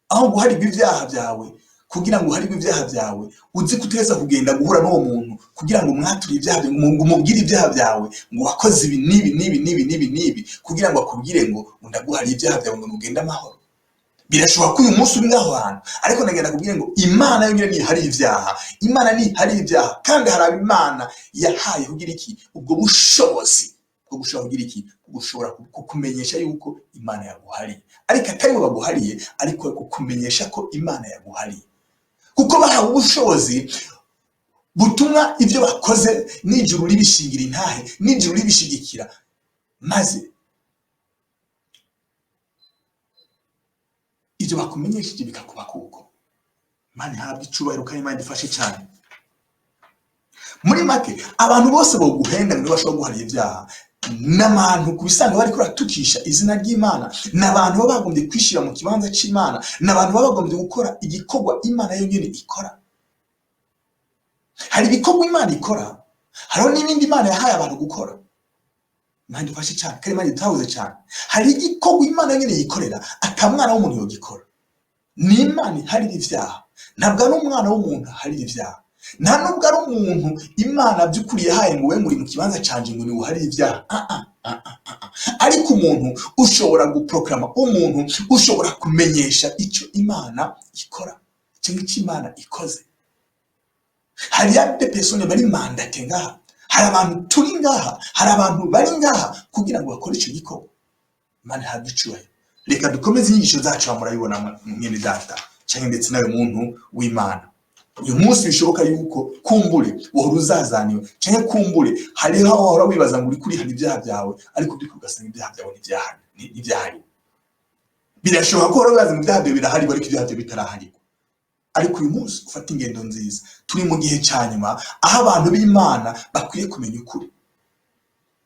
aho guharirwa ivyaha vyawe. Kugira ngo uharirwe ivyaha vyawe uzi kuteza kugenda guhura n'uwo muntu kugira ngo mwature ivyaha byawe, ngo umubwire ivyaha vyawe, ngo wakoze ibi nibi kugira ngo akubwire ngo ndaguhariye ivyaha vyawe ngo ugende amahoro. Birashoboka ko uyu munsi uri ngaho hantu, ariko nagenda kubwire ngo Imana yonyene niharira ivyaha. Imana niharira ivyaha, kandi hari Imana yahaye kugira iki? Ubwo bushobozi bwo gushobora kugira iki? Gushobora kukumenyesha yuko Imana yaguhariye, ariko atari bo baguhariye, ariko kukumenyesha ko Imana yaguhariye. Kuko bahawe ubushobozi butuma ibyo bakoze n'ijuru ribishingira intahe, n'ijuru ribishigikira, maze ibyo bakumenyesheje bikakuba kuko. Imana ihabwa icubahiro kandi Imana idufashe cyane. Muri make abantu bose boguhenda ngo bashobora guharira ivyaha n'abantu kubisanga bari kuratukisha izina ry'Imana, n'abantu baba bagombye kwishira mu kibanza c'Imana, n'abantu baba bagombye gukora igikorwa Imana yonyene ikora. Hari ibikorwa Imana ikora, hariho n'ibindi Imana yahaye abantu gukora. Imana idufashe cyane kandi Imana idutahuze cyane. Hari igikorwa Imana yonyene yikorera atamwana w'umuntu yogikora. Ni Imana iharira ivyaha, ntabwo ari umwana w'umuntu harira ivyaha. Nta nubwo ari umuntu Imana by'ukuri yahaye ngo we muri mu kibanza canje ngo ni uharira ivyaha. Ariko umuntu ushobora guprograma, umuntu ushobora kumenyesha icyo Imana ikora cyangwa icyo Imana ikoze. Hari yande persone bari mandate ngaha, hari abantu turi ngaha, hari abantu bari ngaha kugira ngo bakore icyo gikorwa. Imana ihabwe icubahiro. Reka dukomeze inyigisho zacu murayibona mwene data cyangwa ndetse nawe muntu w'Imana. Uyu munsi bishoboka yuko kumbure wohora uzazaniwe cyangwa kumbure hariho aho wahora wibaza ngo uri kuri hari ibyaha byawe, ariko uri kugasanga ibyaha byawe n'ibyahari. Birashoboka ko wahora wibaza ngo ibyaha byawe birahari ariko ibyaha byawe bitaraharirwa. Ariko uyu munsi ufata ingendo nziza, turi mu gihe cya nyuma aho abantu b'Imana bakwiye kumenya ukuri.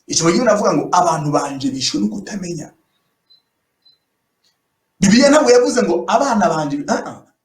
Icyo gihe navuga ngo abantu banje bishwe no kutamenya. Bibiliya ntabwo yavuze ngo abana banje,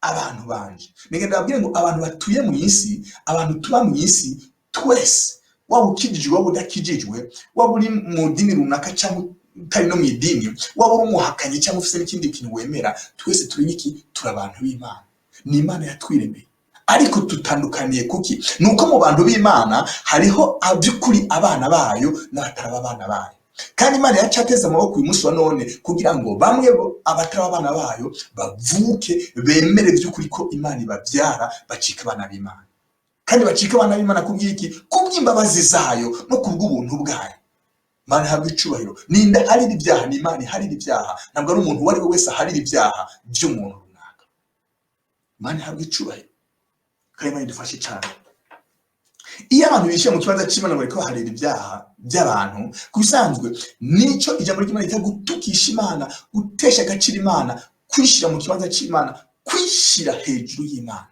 abantu banje. Nige ndababwire ngo abantu batuye mu isi, abantu tuba mu isi twese, waba ukijijwe waba udakijijwe, waba uri mu dini runaka cyangwa utari no mu idini, waba uri umuhakanyi cyangwa ufite n'ikindi kintu wemera, twese turi iki? Turi abantu b'Imana. Ni Imana yatwiremeye. Ariko tutandukaniye kuki? Nuko mu bantu b'Imana hariho by'ukuri abana bayo n'abataraba abana bayo. kandi Imana yacateze amaboko uyu munsi wa none kugira ngo bamwe abatari abana bayo bavuke bemere by'ukuri ko Imana ibabyara bacika abana b'Imana, kandi bacika abana b'Imana kubw'iki? Kubw'imbabazi zayo no kubw'ubuntu bwayo. Imana ihabwa icubahiro. Ninde harira ibyaha? Ni Imana iharira ibyaha, ntabwo ari umuntu uwo ari we wese aharira ibyaha by'umuntu runaka. Imana ihabwa icubahiro kandi Imana idufashe cyane. Iyo abantu bishyira mu kibanza cy'Imana bariko baharira ibyaha by'abantu, ku bisanzwe nico ijambo ry'Imana rita gutukisha Imana, gutesha agaciro Imana, kwishira mu kibanza cy'Imana, kwishira hejuru y'Imana.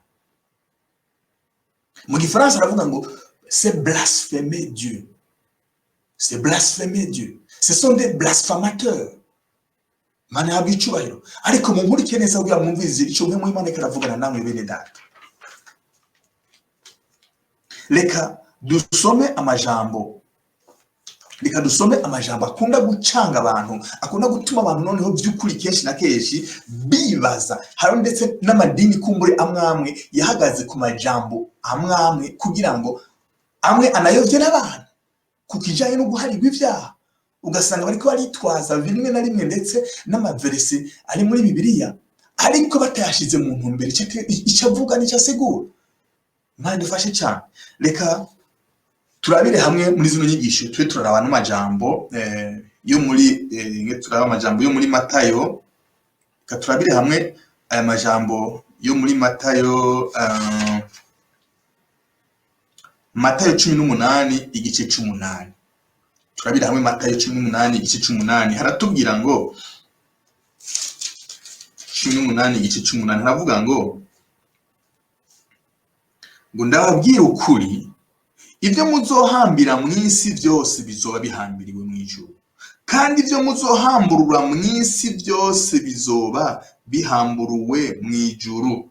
Mu gifaransa aravuga ngo c'est blasphémer Dieu. C'est blasphémer Dieu. Ce sont des blasphémateurs. Imana ihabwa icubahiro. Ariko mu nkuru neza kugira ngo mwumvize ico mwe mu Imana ikaravugana namwe bene data. Reka dusome amajambo akunda gucanga abantu, akunda gutuma abantu noneho by'ukuri kenshi na kenshi bibaza. Hari ndetse n'amadini kumbure amwamwe yahagaze ku majambo amwamwe kugira ngo amwe anayovye abantu ku kijanye no guharirwa ibyaha. Ugasanga bariko baritwaza bimwe na rimwe ndetse n'amaverese ari muri Bibiliya, ariko batayashize mu ntumbero icyo avuga n'icyo asigura. Imana idufashe cyane. Reka turabire hamwe muri zino nyigisho, twe turaraba n'amajambo yo muri turaba amajambo yo muri Matayo. Reka turabire hamwe aya majambo yo muri Matayo, Matayo 18 igice 8. Turabire hamwe Matayo 18 igice 8. Haratubwira ngo 18 igice 8 haravuga ngo ndababwira ukuri, ibyo muzohambira mu isi byose bizoba bihambiriwe mu ijuru, kandi ibyo muzohamburura mu isi byose bizoba bihamburuwe mu ijuru.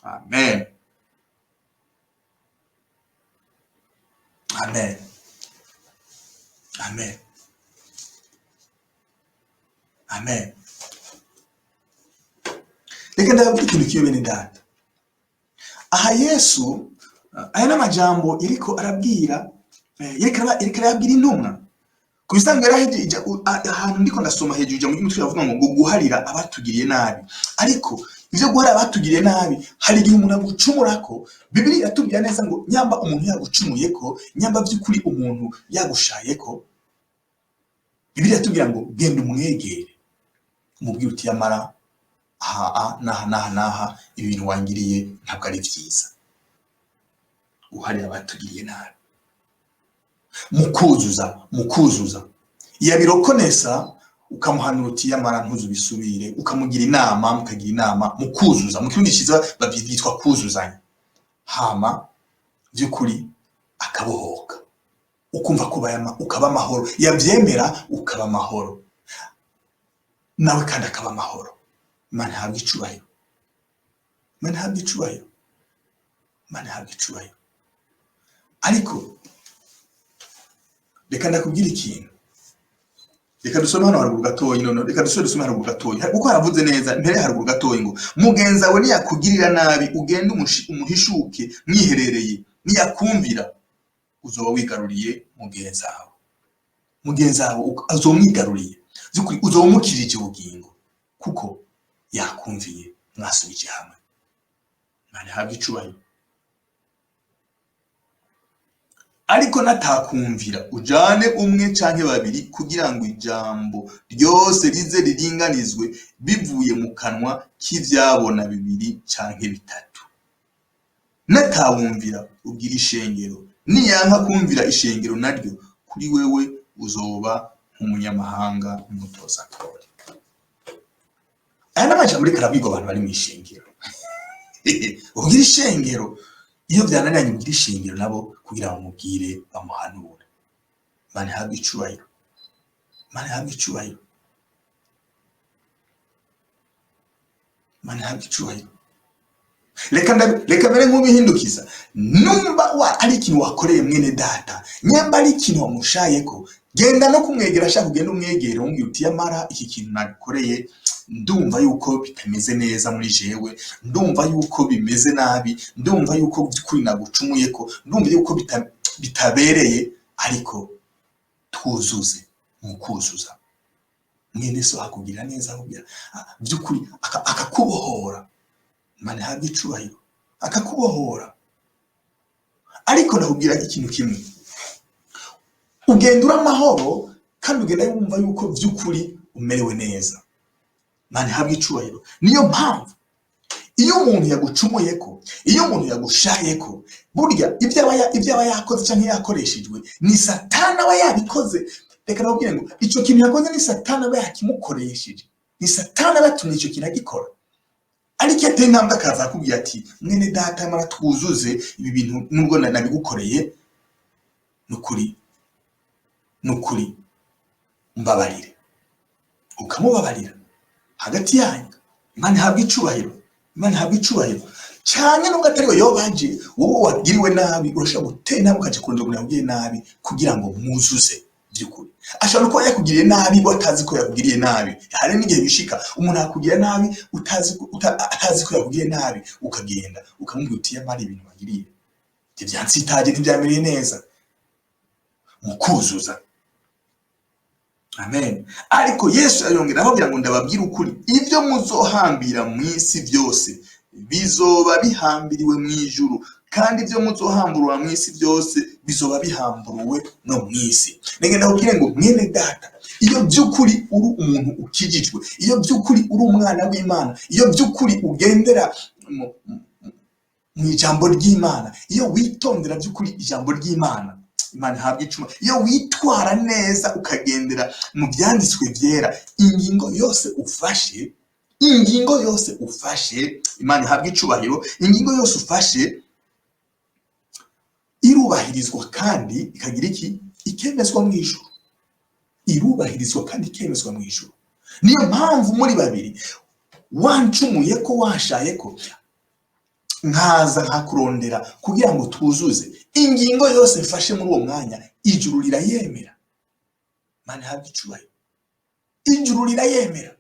Amen. Amen. Amen. Amen. Reka ndababwira ikintu kiyo bene data. Aha Yesu aya n'amajambo iriko arabwira, iriko arabwira intumwa. Ku bisanzwe ahantu ndiko ndasoma hejuru ijambo ry'umutwe yavuga ngo guharira abatugiriye nabi. Ariko ivyo guharira abatugiriye nabi hari igihe umuntu agucumurako. Bibiliya iratubwira neza ngo nyamba umuntu yagucumuyeko, nyamba by'ukuri umuntu yagushayeko, Bibiliya iratubwira ngo genda umwegere, umubwire uti yamara naha ibintu wangiriye ntabwo ari byiza. Uharira abatugiriye nabi, mukuzuza yabirokonesa, ukamuhanura uti yamara ntuzu bisubire, ukamugira inama, mukagira inama, mukuzuza. Mu kirundi cyiza babyitwa kuzuzanya. Hama by'ukuri akabohoka, ukumva kubayama, ukaba amahoro. Yabyemera ukaba amahoro nawe kandi akaba amahoro. Imana ihabwa icubahiro. Imana ihabwa icubahiro. Imana ihabwa icubahiro. Ariko reka ndakubwira ikintu. Reka dusome hano haruguru gatoyi none. Reka dusome haruguru gatoyi. Kuko haravuze neza mbere haruguru gatoyi ngo mugenza we niyakugirira nabi ugende umuhishuke mwiherereye, niyakumvira uzoba wigaruriye mugenza wawe. Mugenza wawe azomwigaruriye. Zukuri uzomukirije ubugingo kuko yakumviye, mwasubije hamwe. Imana ihabwa icubahiro. Ariko natakumvira ujane umwe canke babiri kugira ngo ijambo ryose rize riringanizwe bivuye mu kanwa k'ivyabona bibiri canke bitatu. Natawumvira ubwira ishengero, niyanka kumvira ishengero naryo, kuri wewe uzoba nk'umunyamahanga umutoza kore. Aya n'amajambo reka arabwirwa abantu bari mu ishengero. Ubwira ishengero, iyo byananiranye ubwira ishengero nabo kugira ngo mubwire bamuhanure. Imana ihabwa icubahiro. Imana ihabwa icubahiro. Imana ihabwa icubahiro. Reka mbere nk'ubihindukiza, numva ari ikintu wakoreye mwene data, nyamba ari ikintu wamushayeko, genda no kumwegera. Ashaka kugenda umwegere umubwira uti yamara iki kintu nakoreye ndumva yuko bitameze neza muri jewe, ndumva yuko bimeze nabi, ndumva yuko by'ukuri nagucumuyeko, ndumva yuko bitabereye, ariko twuzuze mu kuzuza. Mwene so akubwira neza, akubwira by'ukuri akakubohora. Imana ihabwe icubahiro, akakubohora. Ariko ndakubwira ikintu kimwe, ugenda uri amahoro kandi ugenda wumva yuko by'ukuri umerewe neza. Imana ihabwe icubahiro. Niyo mpamvu iyo umuntu yagucumuye ko, iyo umuntu yagushaye ko, burya ibyo aba yakoze cyangwa yakoreshejwe ni Satani aba yabikoze. Reka nababwire ngo icyo kintu yakoze ni Satani aba yakimukoresheje, ni Satani aba yatumye icyo kintu agikora. Ariko ateye intambwe akaza akubwira ati mwene data mara twuzuze ibi bintu nubwo nabigukoreye, nukuri mbabarire, ukamubabarira hagati yanyu. Imana ihabwe icubahiro, Imana ihabwe icubahiro. Cyane nubwo atari we yobaje, wowe wagiriwe nabi urashobora gutera intambwe ukaja kurondera umuntu yakugiriye nabi kugira ngo muzuze by'ukuri. Ashobora kuba yakugiriye nabi utazi ko yakugiriye nabi. Hari n'igihe bishika umuntu akugirira nabi atazi ko yakugiriye nabi, ukagenda ukamubwira uti yamara ibintu wagiriye ntibyansitaje, ntibyamereye neza, mu kuzuza. Amen. Ariko Yesu yongera ababwira ngo ndababwira ukuri, ibyo muzohambira mu isi byose bizoba bihambiriwe mu ijuru, kandi ibyo muzohamburwa mu isi byose bizoba bihamburuwe no mu isi. Ngenda kubwire ngo mwene data, iyo by'ukuri uri umuntu ukijijwe, iyo by'ukuri uri umwana w'Imana, iyo by'ukuri ugendera mu ijambo ry'Imana, iyo witondera by'ukuri ijambo ry'Imana, Imana ihabwe icubahiro. Iyo witwara neza ukagendera mu byanditswe byera, ingingo yose ufashe, Imana ihabwe icubahiro, ingingo yose ufashe irubahirizwa kandi ikagira iki? Ikemezwa mu ijuru. Irubahirizwa kandi ikemezwa mu ijuru. Niyo mpamvu muri babiri, wancumuye ko, washaye ko, nkaza nkakurondera kugira ngo tuzuze, ingingo yose mfashe muri uwo mwanya ijuru rirayemera. Imana ihabwe icubahiro, ijuru rirayemera.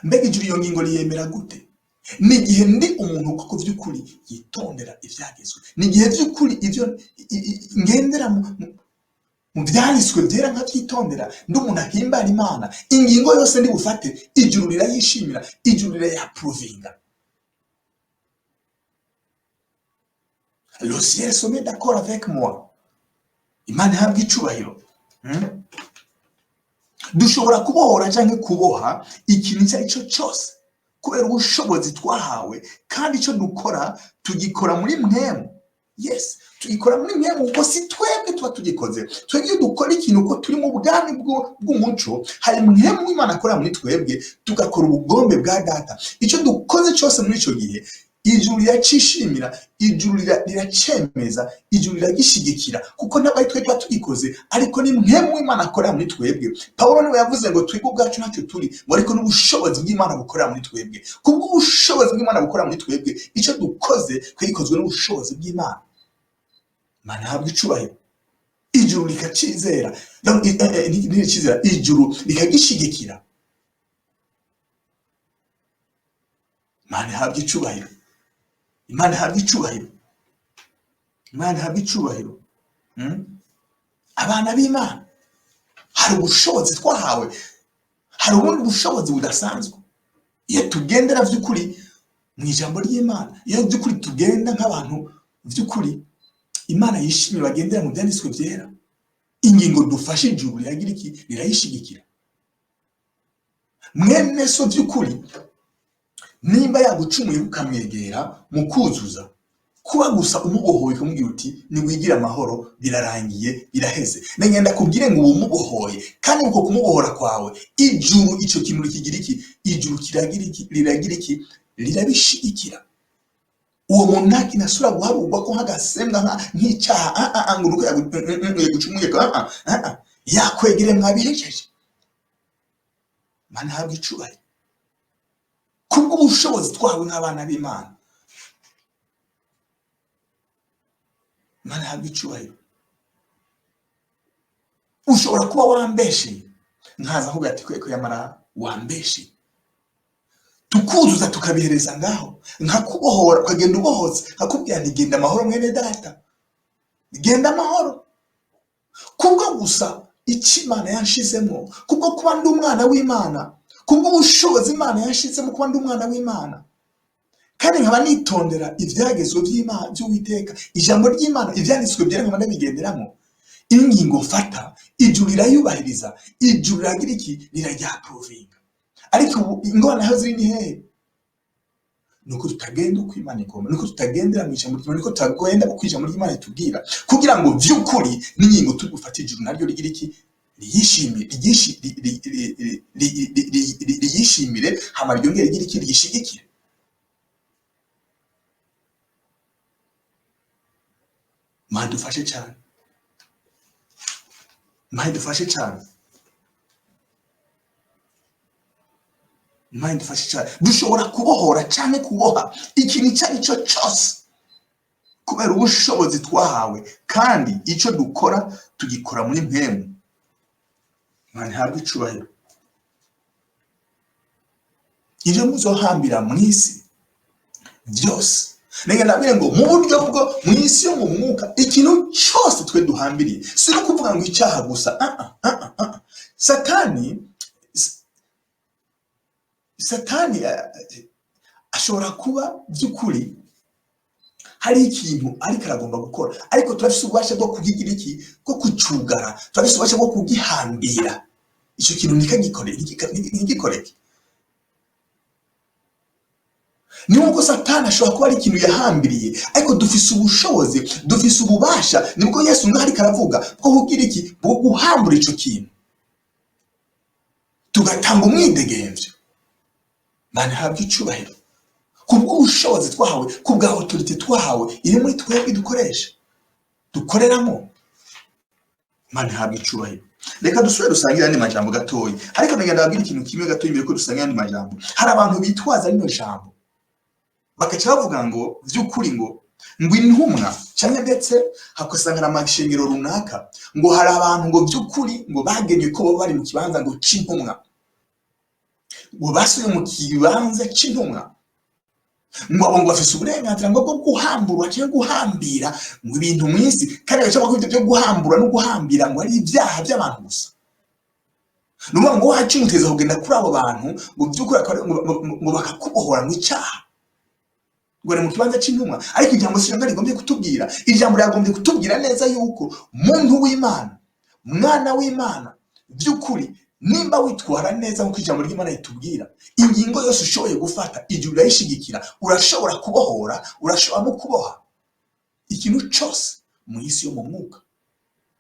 Mbega ijuru iyo ngingo riyemera gute? Ni igihe ndi umuntu kuko by'ukuri yitondera ibyagezwe, ni igihe by'ukuri ibyo ngendera mu byanditswe byera nkabyitondera, ndi umuntu ahimbara Imana, ingingo yose ndi bufate ijuru rirayishimira, ijuru rirayaprovinga. Le ciel se met d'accord avec moi. Imana ihabwe icubahiro. Dushobora kubohora cyangwa kuboha ikintu icyo ari cyo cyose kubera ubushobozi twahawe, kandi icyo dukora tugikora muri mwemu. Yes, tugikora muri mwemu kuko si twebwe tuba tugikoze. Twebwe iyo dukora ikintu uko turi mu bwami bw'umuco, hari mwemu w'Imana akorera muri twebwe, tugakora ubugombe bwa data. Icyo dukoze cyose muri icyo gihe ijuru riracishimira, ijuru riracemeza, ijuru riragishigikira, kuko ntabwo ari twe tuba tugikoze, ariko ni mwemu w'Imana akorera muri twebwe. Pawulo niwe yavuze ngo twebwe ubwacu ntacyo turi, ngo ariko n'ubushobozi bw'Imana bukorera muri twebwe. Kubw'ubushobozi bw'Imana bukorera muri twebwe, icyo dukoze twagikozwe n'ubushobozi bw'Imana. Imana ihabwe icubahiro. Ijuru rikacizera, ijuru rikagishigikira. Imana ihabwe icubahiro, Imana ihabwe icubahiro, Imana ihabwe icubahiro. Abana b'Imana hari ubushobozi twahawe, hari ubundi bushobozi budasanzwe. Iyo tugendera by'ukuri mu ijambo ry'Imana, iyo by'ukuri tugenda nk'abantu by'ukuri Imana yishimira, bagendera mu byanditswe byera, ingingo dufashe ijuru riragira iki? Rirayishigikira. Mwene so by'ukuri nimba yagucumuye ukamwegera mu kuzuza, kuba gusa umubohoye ukamubwira uti niwigira amahoro, birarangiye, biraheze. Ngenda kubwire ngo umubohoye, kandi uko kumubohora kwawe ijuru icyo kintu kigira iki? Ijuru kiragira iki? Riragira iki? Rirabishigikira. Uwo muntu ntakinasura guharurwa ko nk'agasembwa nk'icyaha ngo nuko yagucumuye yakwegere mwabihejeje. Imana ihabwe icubahiro. Kubw'ubushobozi twahawe nk'abana b'Imana, Imana ihabwe icubahiro. Ushobora kuba wambesheye, nkaza avuga ati kweko yamara wambesheye, tukuzuza tukabihereza ngaho, nkakubohora ukagenda ubohotse, nkakubwira nti genda amahoro mwene data, genda amahoro. kubwo gusa icyo Imana yanshizemo, kubwo kuba ndi umwana w'Imana, kubwo ubushobozi Imana yanshizemo kuba ndi umwana w'Imana, kandi nkaba nitondera ibyagezwe by'Imana by'Uwiteka, ijambo ry'Imana, ibyanditswe byera nkaba ndabigenderamo. Iyi ngingo mfata ijuru rirayubahiriza, ijuru riragira iki, riraryaprovinga. Ariko ubu ingorane aho ziri ni hehe? Nuko tutagenda uko Imana igomba, nuko tutagendera mu ijambo ry'Imana, nuko tutagenda uko ijambo ry'Imana ritubwira, kugira ngo by'ukuri n'ingingo tugufata ijuru naryo rigira iki, riyishimire, hama ryongere rigira iki, riyishigikire. Imana dufashe cyane, Imana dufashe cyane, Imana dufashe cyane. Dushobora kubohora cyane kuboha ikintu icyo ari cyo cyose kubera ubushobozi twahawe, kandi icyo dukora tugikora muri mpemu. Imana ihabwe icubahiro. Ibyo muzohambira mu isi byose, nenge nabwire ngo mu buryo bwo mu isi yo mu mwuka, ikintu cyose twe duhambiriye, si no kuvuga ngo icyaha gusa. Satani ashobora kuba by'ukuri hari ikintu ariko aragomba gukora, ariko turafise ububasha bwo kugigira iki, bwo kucugara, turafise ububasha bwo kugihambira. Icyo kintu ntigikoreke. Ni uko Satani ashobora kuba ari ikintu yahambiriye, ariko dufise ubushobozi, dufise ububasha. Nibwo Yesu ngaho ariko aravuga bwo kugira iki, bwo guhambura icyo kintu, tugatanga umwidegemvyo. Imana ihabwe icubahiro kubw'ubushobozi twahawe, kubwa autorite twahawe iri muri twebwe dukoresha, dukoreramo. Imana ihabwe icubahiro. Reka dusubire dusangira andi majambo gatoyi, ariko ndagenda babwira ikintu kimwe gatoyi mbere ko dusangira andi majambo. Hari abantu bitwaza rino jambo bakaca bavuga ngo by'ukuri ngo intumwa cyangwa ndetse hakosangana amashengero runaka ngo hari abantu ngo by'ukuri ngo bagenye ko bari mu kibanza ngo c'intumwa, ngo basuye mu kibanza c'intumwa, ngo abo ngo bafise uburenganzira ngo bwo guhambura cyangwa guhambira ngo ibintu mu isi, kandi bacaba ko ibyo byo guhambura no guhambira ngo ari ibyaha by'abantu gusa. Nuvuga ngo wacimuteza kugenda kuri abo bantu ngo by'ukuri ngo bakakubohora mu icyaha, ngo ari mu kibanza c'intumwa. Ariko ijambo siranga rigombye kutubwira, ijambo ryagombye kutubwira neza yuko muntu w'Imana, mwana w'Imana, by'ukuri nimba witwara neza nk'uko ijambo ry'Imana ritubwira, ingingo yose ushoboye gufata ijuru rirayishigikira. Urashobora kubohora, urashobora no kuboha ikintu cyose mu isi yo mu mwuka,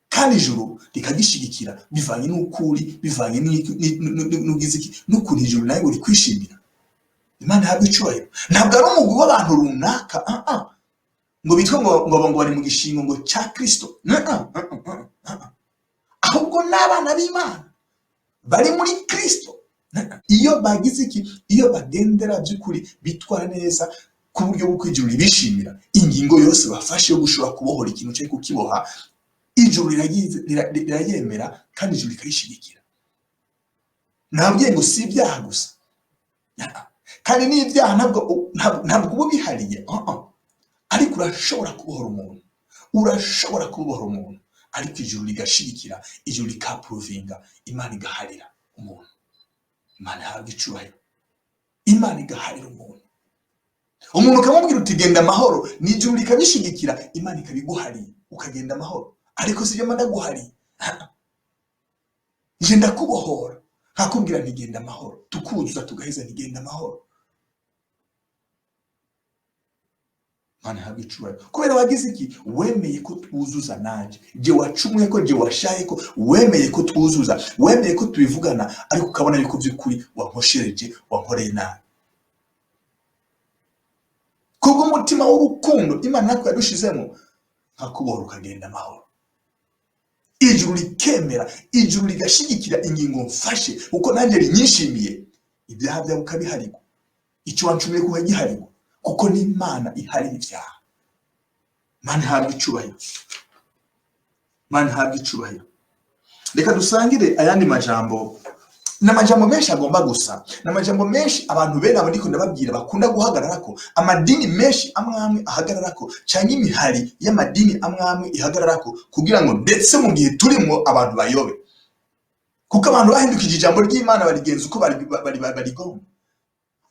kandi ijuru rikagishigikira bivanye n'ukuri, bivanye n'ugiziki n'ukuntu ijuru nawe uri kwishimira. Imana ihabwe icubahiro. Ntabwo ari umugwi w'abantu runaka ngo bitwe ngo bari mu gishingo ngo cya Kristo, ahubwo n'abana b'Imana bari muri Kristo. Iyo bagize iki, iyo bagendera by'ukuri bitwara neza ku buryo bwo ijuru ribishimira, ingingo yose bafashe yo gushobora kubohora ikintu cyo kukiboha, ijuru rirayemera kandi ijuru rikayishigikira. Ntabwiye ngo si ibyaha gusa, kandi n'ibyaha ntabwo uba bihariye, ariko urashobora kubohora umuntu, urashobora kubohora umuntu, ariko ijuru rigashigikira, ijuru rikaprovinga, Imana igaharira umuntu. Imana ihabwe icubahiro. Imana igaharira umuntu ukamubwira uti genda amahoro, n'ijuru rikabishigikira, Imana ikabiguhariye ukagenda amahoro. Ariko sibyo Imana guhariye, je ndakubohora, ntakubwira ntigenda amahoro, tukuzuza tugaheza ntigenda amahoro. Imana ihabwe icubahiro. Kubera wagize iki, wemeye ko twuzuza nanje, je wacumuye ko, je washaye ko, wemeye ko twuzuza, wemeye ko tubivugana, ariko ukabona yuko by'ukuri wankoshereje, wankoreye nabi. Kubwo umutima w'urukundo Imana natwe yadushizemo, nkakubohora ukagenda amahoro. Ijuru rikemera, ijuru rigashigikira ingingo mfashe, uko nanjye rinyishimiye, ibyaha byawe ukabiharirwa, icyo wancumuye kuba giharirwa, kuko n'Imana ihari ibyaha. Imana ihabwe icubahiro. Imana ihabwe icubahiro. Reka dusangire ayandi majambo n'amajambo menshi agomba gusa, n'amajambo menshi abantu bene abo ndiko ndababwira bakunda guhagararako, amadini menshi amwe ahagararako, cyangwa imihari y'amadini amwe ihagararako, kugira ngo ndetse mu gihe turimo abantu bayobe, kuko abantu bahindukije ijambo ry'Imana barigenza uko barigomba.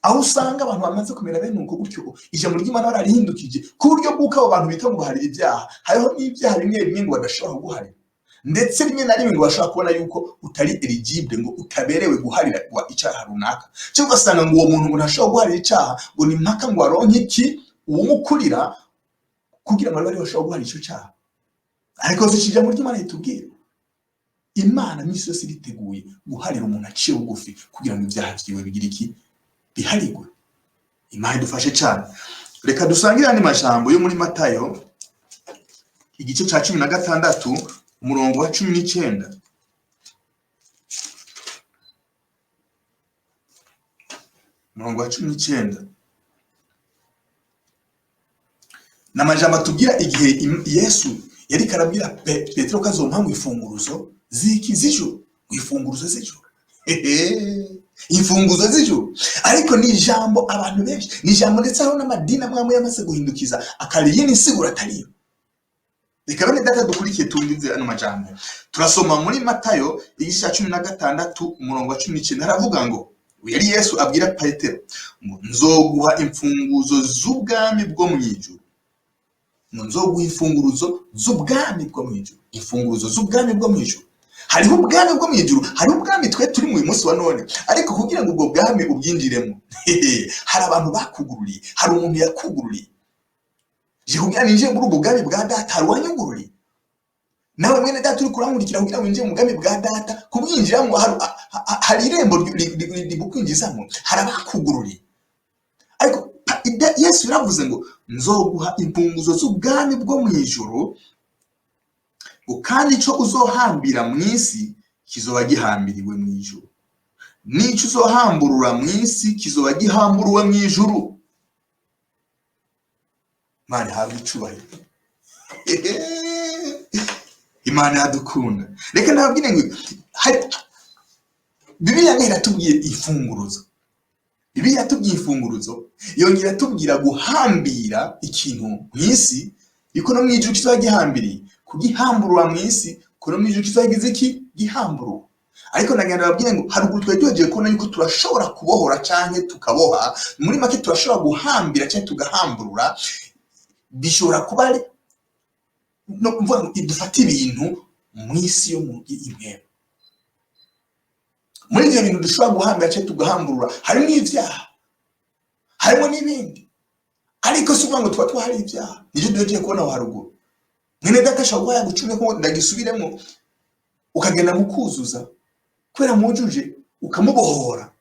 Aho usanga abantu bamaze kumera bene uko gutyo ijambo ry'Imana bararihindukije ku buryo bw'uko abo bantu bita ngo baharira ibyaha, hariho n'ibyaha bimwe bimwe ngo badashobora guharira, ndetse rimwe na rimwe ngo bashobora kubona yuko utari eligible, ngo utaberewe guharira icyaha runaka, cyo ugasanga ngo uwo muntu ngo ntashobora guharira icyaha, ngo ni mpaka ngo aronke iki uwumukurira kugira ngo bari bashobora guharira icyo cyaha. Ariko si ijambo ry'Imana ritubwira, Imana misi yose iriteguye guharira umuntu aciye bugufi kugira ngo ibyaha byiwe bigire iki biharigwe. Imana idufashe cyane. Reka dusangire andi majambo yo muri Matayo igice cya 16 umurongo wa 19. Umurongo wa 19 n'amajambo atubwira igihe Yesu yari karabwira Petero ko azompa mu ifunguruzo z'ijuru, ifunguruzo z'ijuru. Imfunguzo z'ijuru. Ariko ni ijambo abantu benshi, ni ijambo ndetse aho n'amadini amwe yamaze guhindukiza akariye n'insiguro atariyo. Reka bene data dukurikiye tumvize ano majambo. Turasoma muri Matayo igice cya 16 umurongo wa 19, haravuga ngo yari Yesu abwira Petero ngo nzoguha imfunguzo z'ubwami bwo mu ijuru. Nzoguha imfunguruzo z'ubwami bwo mu ijuru. Imfunguruzo z'ubwami bwo mu ijuru. Hariho ubwami bwo mu ijuru, hari ubwami twe turi mu munsi wa none, ariko kugira ngo ubwo bwami ubwinjiremo hari abantu bakugururiye, hari umuntu yakugururiye. Je kugira ninje muri ubwo bwami bwa data hari wanyugururiye. Nawe mwene data uri kurankurikira kugira ngo ninje mu bwami bwa data, kubwinjiramo hari irembo ribukwinjizamo, hari abakugururiye. Ariko Yesu yaravuze ngo nzoguha imfunguzo z'ubwami bwo mu ijuru, kandi ico uzohambira mu isi kizoba gihambiriwe mu ijuru, n'ico uzohamburura mu isi kizoba gihamburuwe mu ijuru. Imana ihabwe icubahiro. Imana yadukunda. Reka nababwire ngo Bibiliya iratubwiye ifunguruzo. Bibiliya yatubwiye ifunguruzo, yongera tubwira guhambira ikintu mu isi, iko no mu ijuru kizoba gihambiriye. Kugihamburura mu isi, kono mu ijuru kizagize iki gihamburu. Ariko nagenda babwiye ngo haruguru twegeje kubona yuko turashobora kubohora canke tukaboha, muri make turashobora guhambira canke tugahamburura. Bishobora kuba ari no mvuga ngo idufata ibintu mu isi yo mu impera. Muri ibyo bintu dushobora guhambira canke tugahamburura harimo ibyaha, harimo n'ibindi. Ariko si ngo tuba twahari ibyaha, nivyo duhejeje kubona aho haruguru. Mwene data ashobora gucumye ko ndagisubiremo ukagenda mukuzuza kwera mujuje ukamubohora.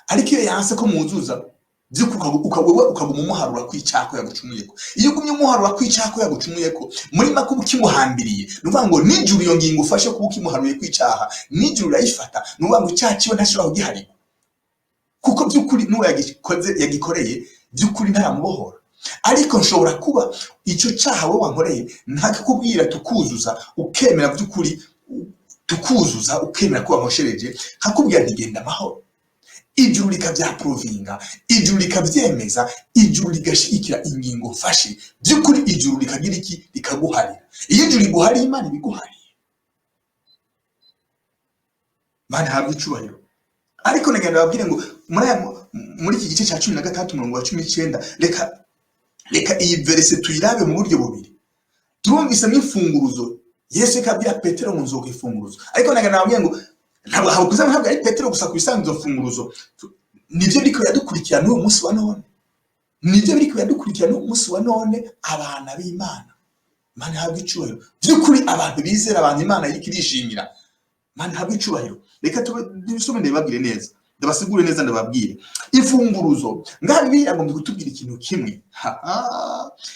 Ariko iyo yanse ko muzuza ukaguma umuharura kw'icyako yagucumuyeko. Iyo ugumye umuharura kw'icyako yagucumuyeko, muri make ukimuhambiriye, nuvuga ngo nijuru iyo ngingo ufashe kuba ukimuharuye kw'icyaha, nijuru urayifata, nuvuga ngo icyaha kiwe ntashobora kugiharira, kuko by'ukuri n'uwo yagikoreye by'ukuri ntaramubohora. Ariko nshobora kuba icyo cyaha wowe wankoreye ntakakubwira tukuzuza, ukemera by'ukuri tukuzuza, ukemera ko wankoshereje, nkakubwira ntigenda amahoro. Ijuru likabyaprovinga, ijuru likabyemeza, ijuru ligashikira ingingo mfashe, by'ukuri ijuru likagira iki likaguharira. Iyo ijuru liguhariye Imana ibiguhariye. Mana habwe icubahiro. Ariko nagenda babwire ngo muri iki gice cya 16 umurongo wa 19, reka iyi verse tuyirabe mu buryo bubiri. Turumvise n'imfunguruzo Yesu yakabwira Petero ngo nzoga ifunguruzo. Ariko nagenda babwire ngo ntabwo habukuza ntabwo ari Petero gusa kubisanzwe ifunguruzo. Nivyo biriko yadukurikirana n'uwo munsi wa none. Nivyo biriko yadukurikirana n'uwo munsi wa none abana b'Imana. Mana habwe icubahiro. By'ukuri abantu bizera, abantu Imana yikirishimira. Mana habwe icubahiro. Reka tubisome ndababwire neza. Ndabasigure neza ndababwire. Ifunguruzo ngaha Bibiliya ngomba kutubwira ikintu kimwe.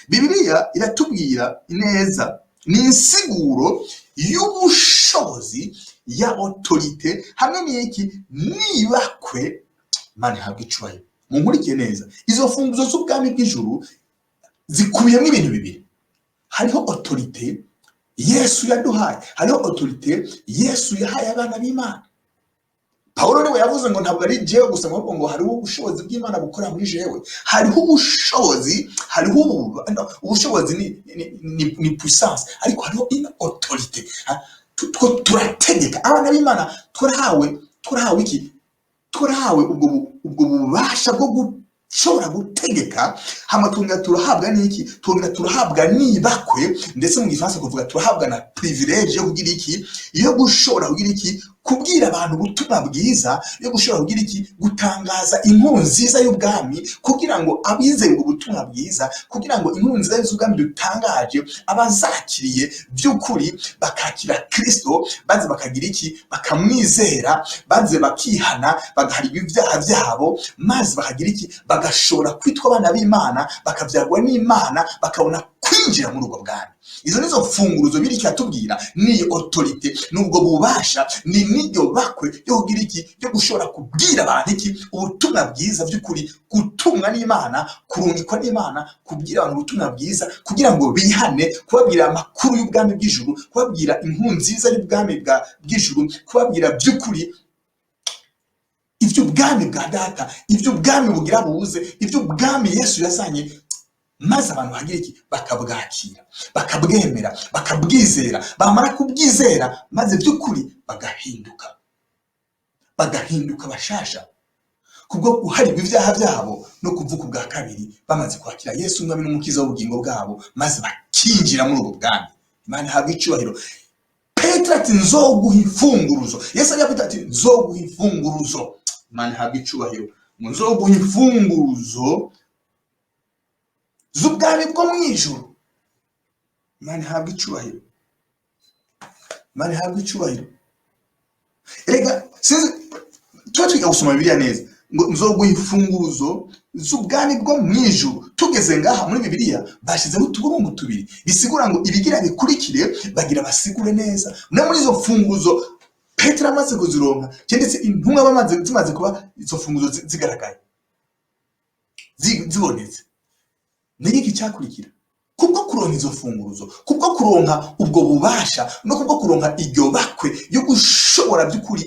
Bibiliya iratubwira neza ni insiguro y'ubushobozi ya autorite hamwe n'iki nibakwe. Mana habwe icubahiro. Munkurikiye neza. Izo funguzo z'ubwami bw'ijuru zikubiyemo ibintu bibiri. Hariho autorite Yesu yaduhaye, hariho autorite Yesu yahaye abana b'Imana. Pawulo niwe yavuze ngo ntabwo ari jewe gusa ahubwo ngo hariho ubushobozi bw'Imana bukora muri jewe. Hariho ubushobozi, hariho ubushobozi ni puissance, ariko hariho autorité. Turategeka abana b'Imana, turahawe iki? Turahawe ubwo bubasha bwo gushobora gutegeka. Hama turahabwa n'iki? Turahabwa n'ibakwe, ndetse mu gifaransa kuvuga turahabwa na privilege yo kugira iki? Yo gushobora kugira iki? Kubwira abantu ubutumwa bwiza, yo gushobora kugira iki? Gutangaza inkuru nziza y'ubwami, kugira ngo abizeye ubutumwa bwiza, kugira ngo inkuru nziza y'ubwami dutangaje abazakiriye by'ukuri bakakira Kristo, baze bakagira iki? Bakamwizera, baze bakihana, bagaharigwa ibyaha byabo, maze bakagira iki? Bagashobora kwitwa abana b'Imana, bakabyarwa n'Imana, bakabona kwinjira muri ubwo bwami. Izo nizo mfunguruzo biri cyatubwira, ni autorité, nubwo bubasha, ni niryo bakwe yo kugira iki? Yo gushobora kubwira abantu iki? Ubutumwa bwiza by'ukuri, gutumwa n'Imana, kurungikwa n'Imana, kubwira abantu ubutumwa bwiza kugira ngo bihane, kubabwira amakuru y'ubwami bw'ijuru, kubabwira inkuru nziza y'ubwami bw'ijuru, kubabwira by'ukuri iby'ubwami bwa data, iby'ubwami bugira buze, iby'ubwami Yesu yazanye, maze abantu bagira iki? Bakabwakira, bakabwemera, bakabwizera. Bamara kubwizera, maze by'ukuri bagahinduka bashasha kubwo guharirwa ibyaha byabo no kuvuka ubwa kabiri, bamaze kwakira Yesu umwami n'umukiza w'ubugingo bwabo, maze bakinjira muri ubwo bwami. Imana ihabwa icyubahiro. Petero ati nzoguha imfunguruzo. Yesu aravuga ati nzoguha imfunguruzo. Imana ihabwa icyubahiro. Nzoguha imfunguruzo z'ubwami bwo mu ijuru. Imana ihabwa icyubahiro. Imana ihabwa icyubahiro. Erega tuba twiga gusoma Bibiliya neza, ngo nzoguha imfunguruzo z'ubwami bwo mu ijuru. Tugeze ngaha muri Bibiliya bashyizeho utuburungu tubiri bisigura ngo ibigira bikurikire bagira basigure neza. No muri izo mfunguzo Petero amaze kuzironka, ndetse intumwa zimaze kuba izo mfunguzo zigaragaye, zibonetse, n'iki cyakurikira? Kubwo kuronka izo mfunguruzo, kubwo kuronka ubwo bubasha, no kubwo kuronka iryo bakwe yo gushobora by'ukuri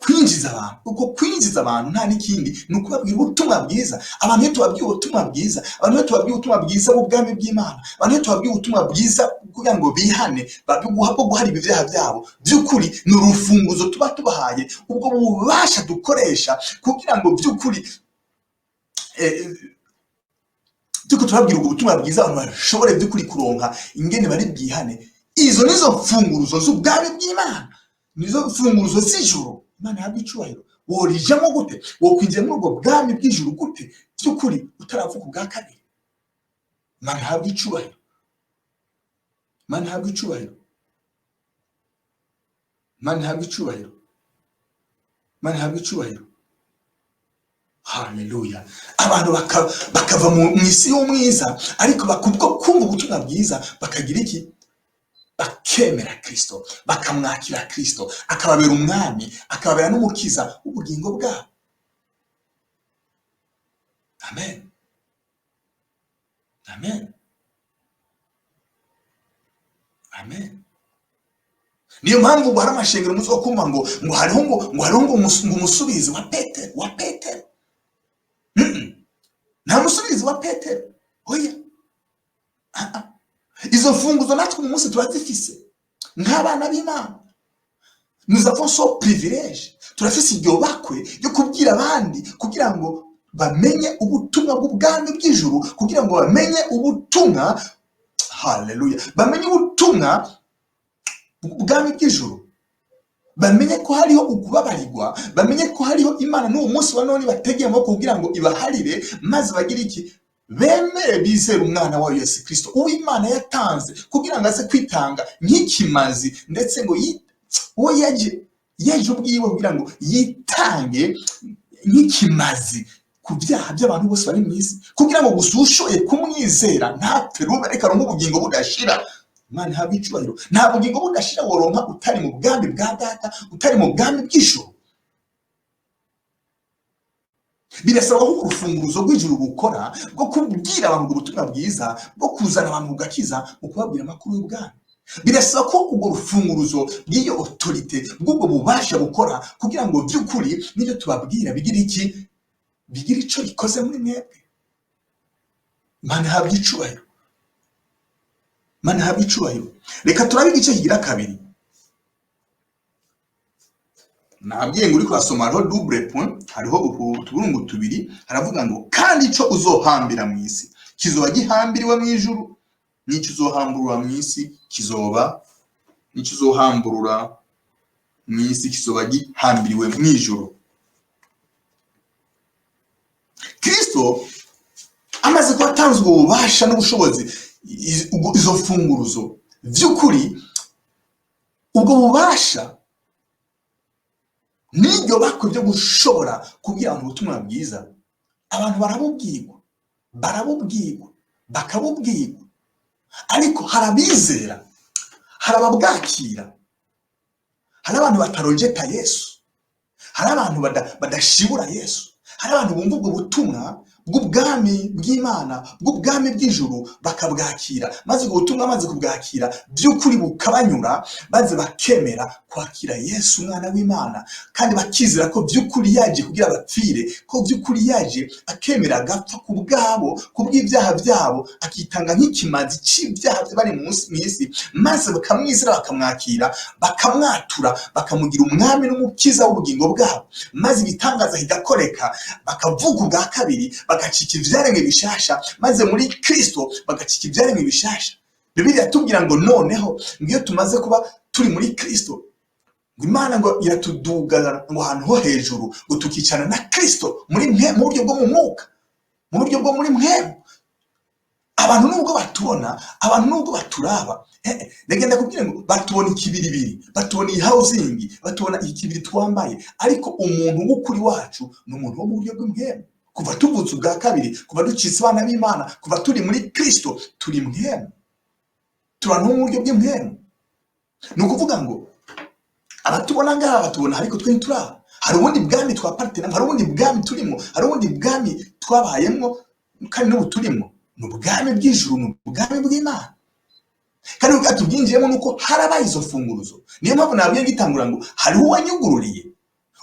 kwinjiza abantu. Uko kwinjiza abantu nta n'ikindi, ni ukubabwira ubutumwa bwiza. Abantu iyo tubabwiye ubutumwa bwiza, abantu iyo tubabwiye ubutumwa bwiza bw'ubwami bw'Imana, abantu iyo tubabwiye ubutumwa bwiza kugira ngo bihane, bwo guharira ibyaha byabo, by'ukuri ni urufunguzo tuba tubahaye, ubwo bubasha dukoresha kugira ngo by'ukuri tuko turabwira ubwo butumwa bwiza abantu bashobore by'ukuri kuronka ingene bari bwihane. Izo nizo mfunguruzo z'ubwami bw'Imana, nizo mfunguruzo z'ijuru. Imana ihabwa icyubahiro. Worijamo gute? Wokwinjira muri ubwo bwami bw'ijuru gute by'ukuri utaravuka ubwa kabiri? Imana ihabwa icyubahiro. Imana ihabwa icyubahiro. Imana ihabwa icyubahiro. Imana ihabwa icyubahiro. Haleluya. Abantu bakava mu isi y'umwiza, ariko bakubwo kumva ubutumwa bwiza bakagira iki? Bakemera Kristo, bakamwakira Kristo, akababera umwami, akababera n'umukiza w'ubugingo bwabo. Amen. Amen. Amen. Niyo mpamvu hari amashengero muzo kumva ngo hariho umusubizi wa Petero. Nta musubizi wa Petero. Oya. Izo mfunguzo natwe mu munsi turazifise nk'abana b'Imana. Nous avons ce privilège. Turafise iryo bakwe yo kubwira abandi kugira ngo bamenye ubutumwa bw'ubwami bw'ijuru, kugira ngo bamenye ubutumwa, haleluya, bamenye ubutumwa bw'ubwami bw'ijuru, bamenye ko hariho ukubabarirwa, bamenye ko hariho Imana n'uwo munsi wa none bategeyemo kugira ngo ibaharire, maze bagire iki? Bemere bizera umwana wa Yesu Kristo uw'Imana yatanze kugira ngo aze kwitanga nk'ikimazi, ndetse ngo uwo yaje ubwiwe kugira ngo yitange nk'ikimazi ku byaha by'abantu bose bari mu isi, kugira ngo gusa ushoboye kumwizera ntapfe rube, reka aronke ubugingo budashira. Imana ihabwa icyubahiro. Nta bugingo budashira woronka utari mu bwami bwa data, utari mu bwami bw'ijuru. Birasaba ko urufunguzo rw'ijuru bukora bwo kubwira abantu ubutumwa bwiza, bwo kuzana abantu mu gakiza, mu kubabwira amakuru y'ubwami. birasaba ko ubwo rufunguruzo bw'iyo autorite bw'ubwo bubasha bukora kugira ngo by'ukuri n'ibyo tubabwira bigira iki, bigira ico bikoze muri mwebwe. Mana habwa icubahiro, Mana habwa icubahiro. Reka turabe igice kigira kabiri. Nabwiye ngo uriko urasoma hariho double point, hariho utuburungu tubiri, haravuga ngo kandi ico uzohambira mu isi kizoba gihambiriwe mu ijuru, n'icyo uzohamburura mu isi kizoba, n'icyo uzohamburura mu isi kizoba gihambiriwe mu ijuru. Kristo amaze kuba atanzwe ububasha n'ubushobozi, izo funguruzo vy'ukuri, ubwo bubasha n'iryo bakwe byo gushobora kubwira abantu ubutumwa bwiza, abantu barabubwirwa bakabubwirwa, ariko harabizera, harababwakira, hari abantu batarojeta Yesu, hari abantu badashibura Yesu, hari abantu bumva ubwo butumwa bw'ubwami bw'Imana, bw'ubwami bw'ijuru bakabwakira, maze ubwo butumwa maze kubwakira by'ukuri bukabanyura, maze bakemera kwakira Yesu umwana w'Imana, kandi bakizera ko by'ukuri yaje kugira abapfire, ko by'ukuri yaje akemera agapfa ku bwabo, ku bw'ibyaha byabo, akitanga nk'ikimazi cy'ibyaha bari mu isi, maze bakamwizera bakamwakira, bakamwatura, bakamugira umwami n'umukiza w'ubugingo bwabo, maze ibitangaza higakoreka, bakavuga ubwa kabiri, bagacika ivyaremwe bishasha, maze muri Kristo bagacika ivyaremwe bishasha. Bibiliya yatubwira ngo noneho ngiyo tumaze kuba turi muri Kristo, ngo Imana ngo iratudugana ngo ahantu ho hejuru, ngo tukicana na Kristo muri mwe, mu buryo bwo mu mwuka, mu buryo bwo muri mwemu. Abantu nubwo batubona, abantu nubwo baturaba, ndagenda kubwira ngo batubona ikibiribiri, batubona iyi housing, batubona ikibiri twambaye, ariko umuntu w'ukuri wacu ni umuntu wo mu buryo bw'imwemu. Kuva tuvutse ubwa kabiri, kuva ducitse abana b'Imana, kuva turi muri Kristo, turi mwemu, turana mu buryo bw'imwemu. Ni ukuvuga ngo abatubona ngaha batubona, ariko twe nturaba. Hari ubundi bwami twapartenamo, hari ubundi bwami turimo, hari ubundi bwami twabayemo, kandi n'ubu turimo. Ni ubwami bw'ijuru, ni ubwami bw'Imana, kandi ubwo tubwinjiyemo nuko harabaye izo funguruzo. Niyo mpamvu nabwiye ngitangura ngo hariho uwanyugururiye.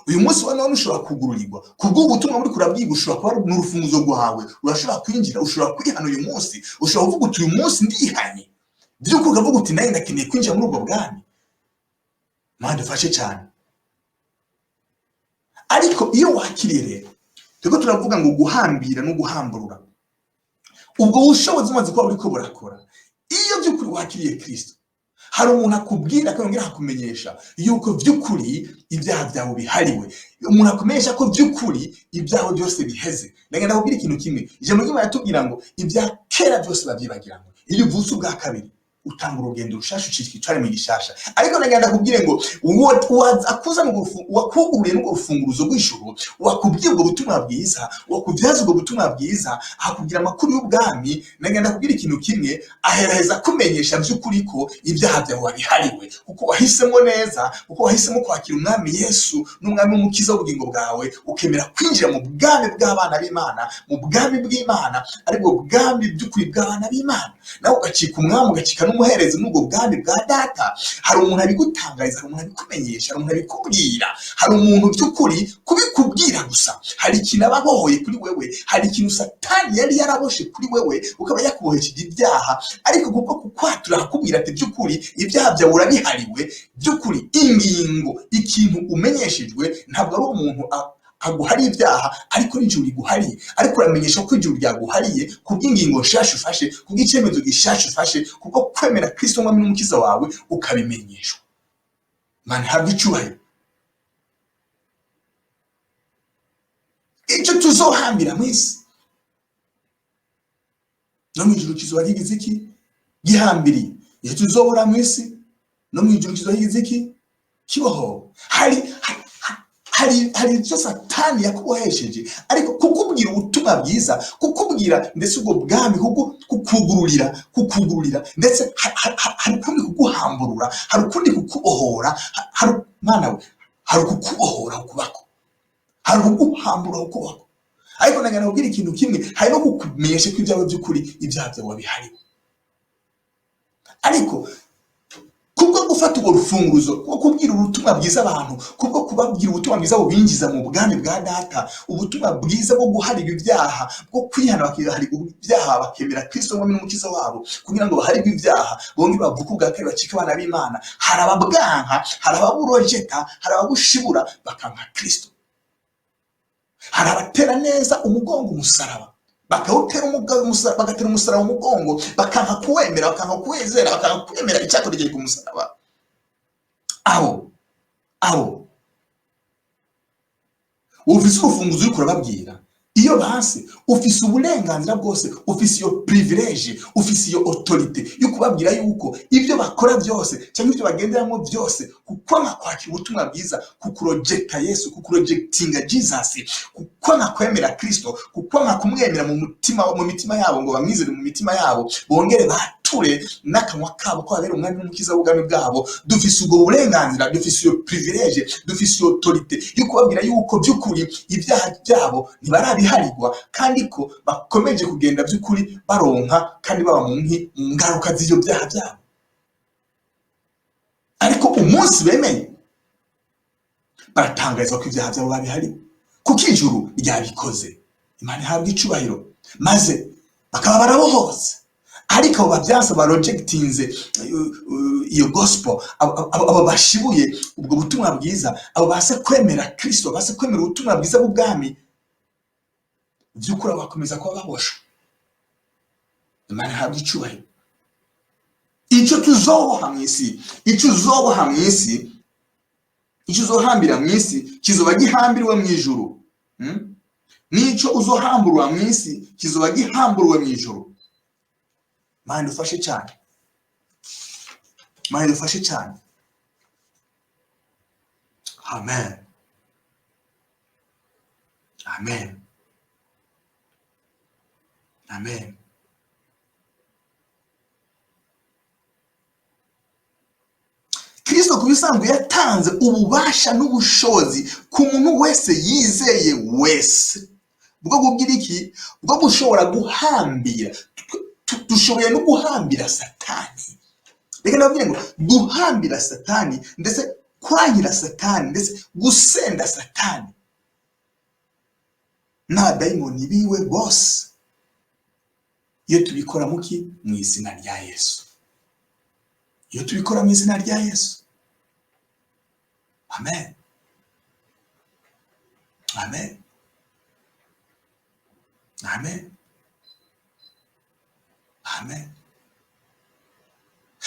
Uyu munsi wa none ushobora kugururirwa kubw'ubutumwa muri kurabwiga, ushobora kuba n'urufunguzo rwawe, urashobora kwinjira, ushobora kwihana uyu munsi, ushobora kuvuga uti uyu munsi ndihanye, by'uko ukavuga uti nawe ndakeneye kwinjira muri ubwo bwami. Mana dufashe cyane. Ariko iyo wakiriye rero, turiko turavuga ngo guhambira no guhamburura, ubwo bushobozi umaze kuba buriko burakora, iyo by'ukuri wakiriye Kristo, hari umuntu akubwira akongera akumenyesha yuko by'ukuri ibyaha byawe bihariwe, umuntu akumenyesha ko by'ukuri ibyaho byose biheze. Ndagenda kubwira ikintu kimwe, ijambo ry'Imana yatubwira ngo ibya kera byose babyibagirana. Iyo uvutse ubwa kabiri utanga urugendo rushasha, ucika icari mu gishasha. Ariko ndagenda kubwire ngo akuza mu wakuguriye n'ubwo rufunguruzo rw'ijuru, wakubwiye ubwo butumwa bwiza, wakubyaza ubwo butumwa bwiza, akubwira amakuru y'ubwami. Ndagenda kubwira ikintu kimwe, aheraheza kumenyesha by'ukuri ko ibyaha byawe wabihariwe, kuko wahisemo neza, kuko wahisemo kwakira umwami Yesu n'umwami w'umukiza w'ubugingo bwawe, ukemera kwinjira mu bwami bw'abana b'Imana, mu bwami bw'Imana, aribwo bwami by'ukuri bw'abana b'Imana. Nawe ugacika umwami, ugacika n'umuherezi n'ubwo bwami bwa data. Hari umuntu abigutangariza, hari umuntu abikumenyesha, hari umuntu abikubwira, hari umuntu by'ukuri kubikubwira gusa. Hari ikintu aba abohoye kuri wewe, hari ikintu Satani yari yaraboshe kuri wewe, ukaba yakubohesheje ibyaha, ariko kuko kukwatura akubwira ati by'ukuri ibyaha byawe urabihariwe. By'ukuri ingingo, ikintu umenyeshejwe ntabwo ari umuntu aguhari ibyaha, ariko n'ijuru riguhariye. Ariko uramenyesha ko ijuru ryaguhariye kubw'ingingo nshasha ufashe, kubw'icyemezo gishasha ufashe, kuko kwemera Kristo umwami n'umukiza wawe ukabimenyeshwa. Mana habwa icubahiro. Icyo tuzohambira mu isi no mu ijuru kizoba kigize iki? Gihambiriye. Icyo tuzobora mu isi no mu ijuru kizoba kigize iki? Kiboho. Hari icyo Satani yakubohesheje, ariko kukubwira ubutumwa bwiza, kukubwira ndetse ubwo bwami, kukugururira, ndetse hari ukundi kuguhamburura, hari ukundi kukubohora, hari kukubohora ukubako, hari kuguhambura ukubako. Ariko ndagana kubwira ikintu kimwe, hari no kukumenyesha ko ibyawe by'ukuri ibyaha byawe wabihariwe. Ariko kubwo gufata urwo rufunguruzo kubwo kubwira ubutumwa bwiza abantu, kubwo kubabwira ubutumwa bwiza bubinjiza mu bwami bwa data, ubutumwa bwiza bwo guharigwa ibyaha, bwo kwihana bakiharigwa ibyaha bakemera Kristo nk'umwami n'umukiza wabo, kugira ngo baharigwe ibyaha bongere bavuke ubwa kabiri bacike abana b'Imana. Hari ababwanka, hari ababurojeta, hari ababushibura bakanka Kristo. Hari abatera neza umugongo umusaraba, bakawutera umusaraba, bagatera umusaraba umugongo, bakanka kuwemera, bakanka kuwezera, bakanka kwemera icyakoreye ku musaraba. abo ufise urufunguzo uri kurababwira, iyo base ufise uburenganzira bwose, ufise iyo privilege, ufise iyo autorite yo kubabwira yuko ibyo bakora byose cyangwa ibyo bagenderamo byose, kuko kwakira ubutumwa bwiza, kukurojecta Yesu, kukurojectinga Jesus, kuko kwemera Kristo, kuko kumwemera mu mitima yabo, ngo bamwizere mu mitima yabo, bongere bature n'akanwa kabo ko abera umwami n'umukiza w'ubwami bwabo. Dufise ubwo burenganzira, dufise iyo privilege, dufise iyo autorite yo kubabwira yuko by'ukuri ibyaha byabo ntibarabiharigwa, kandi ko bakomeje kugenda by'ukuri baronka kandi baba mu ngaruka z'ibyo byaha byabo. Ariko umunsi bemeye baratangarizwa ko ibyaha byabo babihariwe, kuko ijuru ryabikoze. Imana ihabwa icubahiro, maze bakaba barabohotse. Ariko abo babyanse barojectinze iyo gospel, abo bashibuye ubwo butumwa bwiza, abo base kwemera Kristo, base kwemera ubutumwa bwiza bw'ubwami, by'ukuri bakomeza kuba baboshwe. Imana ihabwa icubahiro. Icyo tuzoboha mu isi, icyo uzoboha mu isi, icyo uzohambira mu isi kizoba gihambiriwe mu ijuru. N'icyo uzohamburwa mu isi kizoba gihamburiwe mu ijuru. Mana dufashe cyane, Mana dufashe cyane. Amen, amen, amen. Kristo kubisanzwe yatanze ububasha n'ubushobozi ku muntu wese yizeye wese, bwo kugira iki? Bwo gushobora guhambira. Dushoboye no guhambira Satani. Reka nabwire ngo guhambira Satani, ndetse kwahira Satani, ndetse gusenda Satani na dayimoni biwe bose, iyo tubikora muki? Mu izina rya Yesu. Iyo tubikora mu izina rya Yesu. Amen, amen, amen, amen.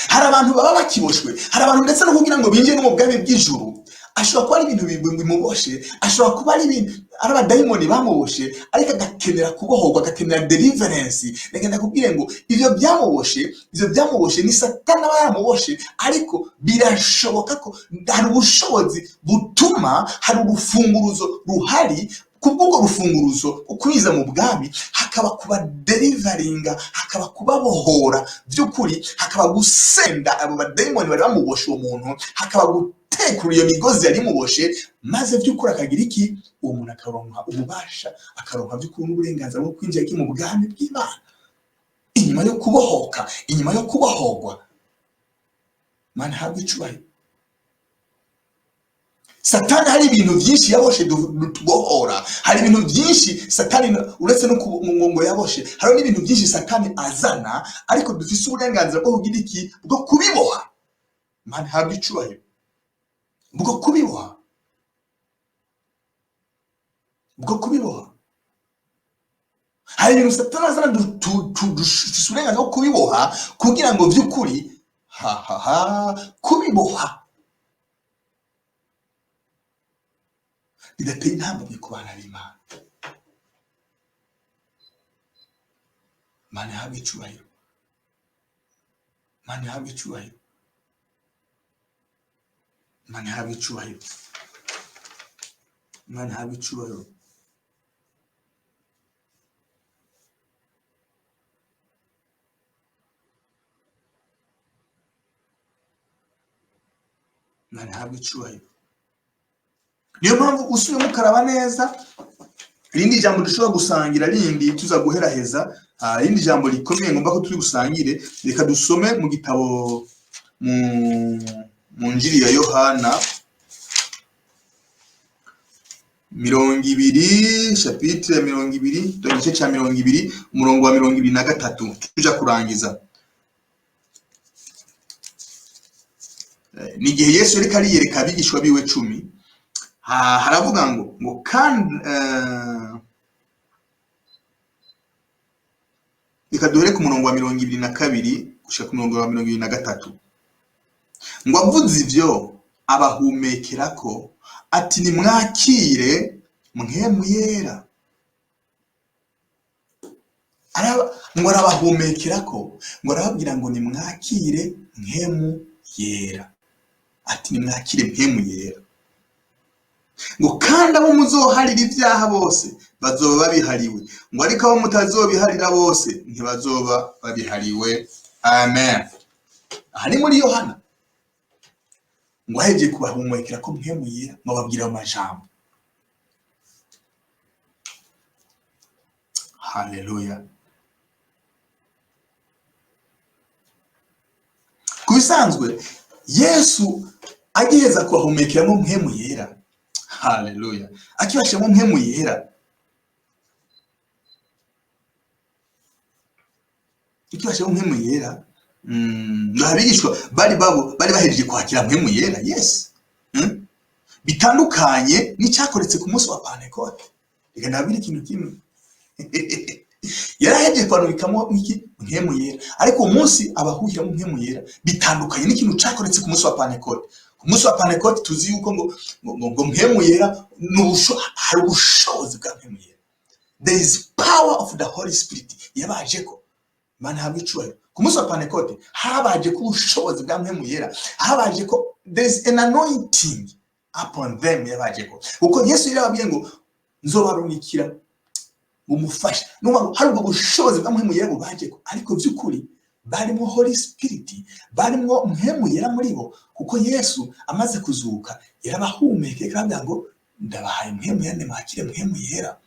Hari abantu baba bakiboshwe, hari abantu ndetse no kugira ngo binjire no mu bwami bw'ijuru, ashobora kuba ari ibintu bimuboshe, ashobora kuba ari ibintu ari abadayimoni bamuboshe, ariko agakenera kubohorwa, agakenera deliverance. Reka ndakubwire ngo ibyo byamuboshe ni Satani aba yaramuboshe, ariko birashoboka ko hari ubushobozi butuma, hari urufunguruzo ruhari, kubw'ubwo rufunguruzo ukwiza mu bwami, hakaba kuba deliveringa, hakaba kubabohora by'ukuri, hakaba gusenda abo badayimoni bari bamuboshe uwo muntu, hakaba gutekura iyo migozi yari muboshe, maze by'ukuri akagira iki? Uwo muntu akaronka ububasha, akaronka by'ukuri n'uburenganzira bwo kwinjira mu bwami bw'Imana, inyuma yo kubohoka, inyuma yo kubohorwa. Mana ihabwe icubahiro. Satani hari ibintu byinshi yaboshe tubohora, hari ibintu byinshi Satani uretse no ngo yaboshe, hari n'ibintu byinshi Satani azana, ariko dufise uburenganzira bwo kugira iki? Bwo kubiboha. Mana ihabwe icubahiro. Bwo kubiboha, bwo kubiboha. Hari ibintu Satani azana dufise uburenganzira bwo kubiboha, kugira ngo by'ukuri kubiboha bidateye intambwe ku bana b'Imana. Mana ihabwe icubahiro, Mana ihabwe icubahiro, Mana ihabwe icubahiro, Mana ihabwe icubahiro. Mana ihabwe icubahiro. Niyo mpamvu usubiye mukaraba neza, irindi jambo dushobora gusangira rindi tuza guheraheza, irindi jambo rikomeye ngomba ko turi gusangire. Reka dusome mu mu njiri ya Yohana 20 chapitre ya 20 do igice cya 20 umurongo wa 23 tuja kurangiza. Ni igihe Yesu yariko ariyereka abigishwa biwe 10, haravuga ngo kandi reka duhere ku murongo wa 22 gushika ku murongo wa 23. Ngo avuze ivyo abahumekerako ati nimwakire mpwemu yera. Ngo arabahumekerako, ngo arababwira ngo nimwakire mpwemu yera. Ati nimwakire mpwemu yera. Ngo kandi abo muzoharira ibyaha bose bazoba babihariwe, ngo ariko abo mutazobiharira bose ntibazoba babihariwe. Amen. Aha ni muri Yohana. Ngo aheje kubahumekera ko mpwemu yera, ngo babwira amajambo. Haleluya. Kubisanzwe Yesu agiheza kubahumekeramo mpwemu yera. Haleluya. Akibashemo mpwemu yera. Ikibashemo mpwemu yera. Abigishwa bari bahejeje kwakira mpwemu yera. Yes. Bitandukanye n'icyakoretse ku munsi wa Pentecote. Reka nabiri ikintu kimwe. Yarahejeje kwanurikamo iki mpwemu yera. Ariko umunsi abahuhira mu mpwemu yera bitandukanye n'ikintu cyakoretse ku munsi wa Pentecote. Ku munsi wa Pentecote tuzi yuko ngo mpwemu yera hari ubushobozi bwa mpwemu yera. There is power of the Holy Spirit. Yabaje ko mana habicwe. Ku munsi wa Pentecote habaje ko ubushobozi bwa mpwemu yera. Habaje ko there is an anointing upon them. Yabaje ko kuko Yesu yarababwiye ngo nzobarumikira umufasha. Nubwo hari ubwo bushobozi bwa mpwemu yera bubaje ko, ariko by'ukuri barimo Holy Spirit, barimo mpwemu yera muri bo, kuko Yesu amaze kuzuka yarabahumekeye kandi ngo ndabahaye mpwemu yera, mwakire mpwemu yera.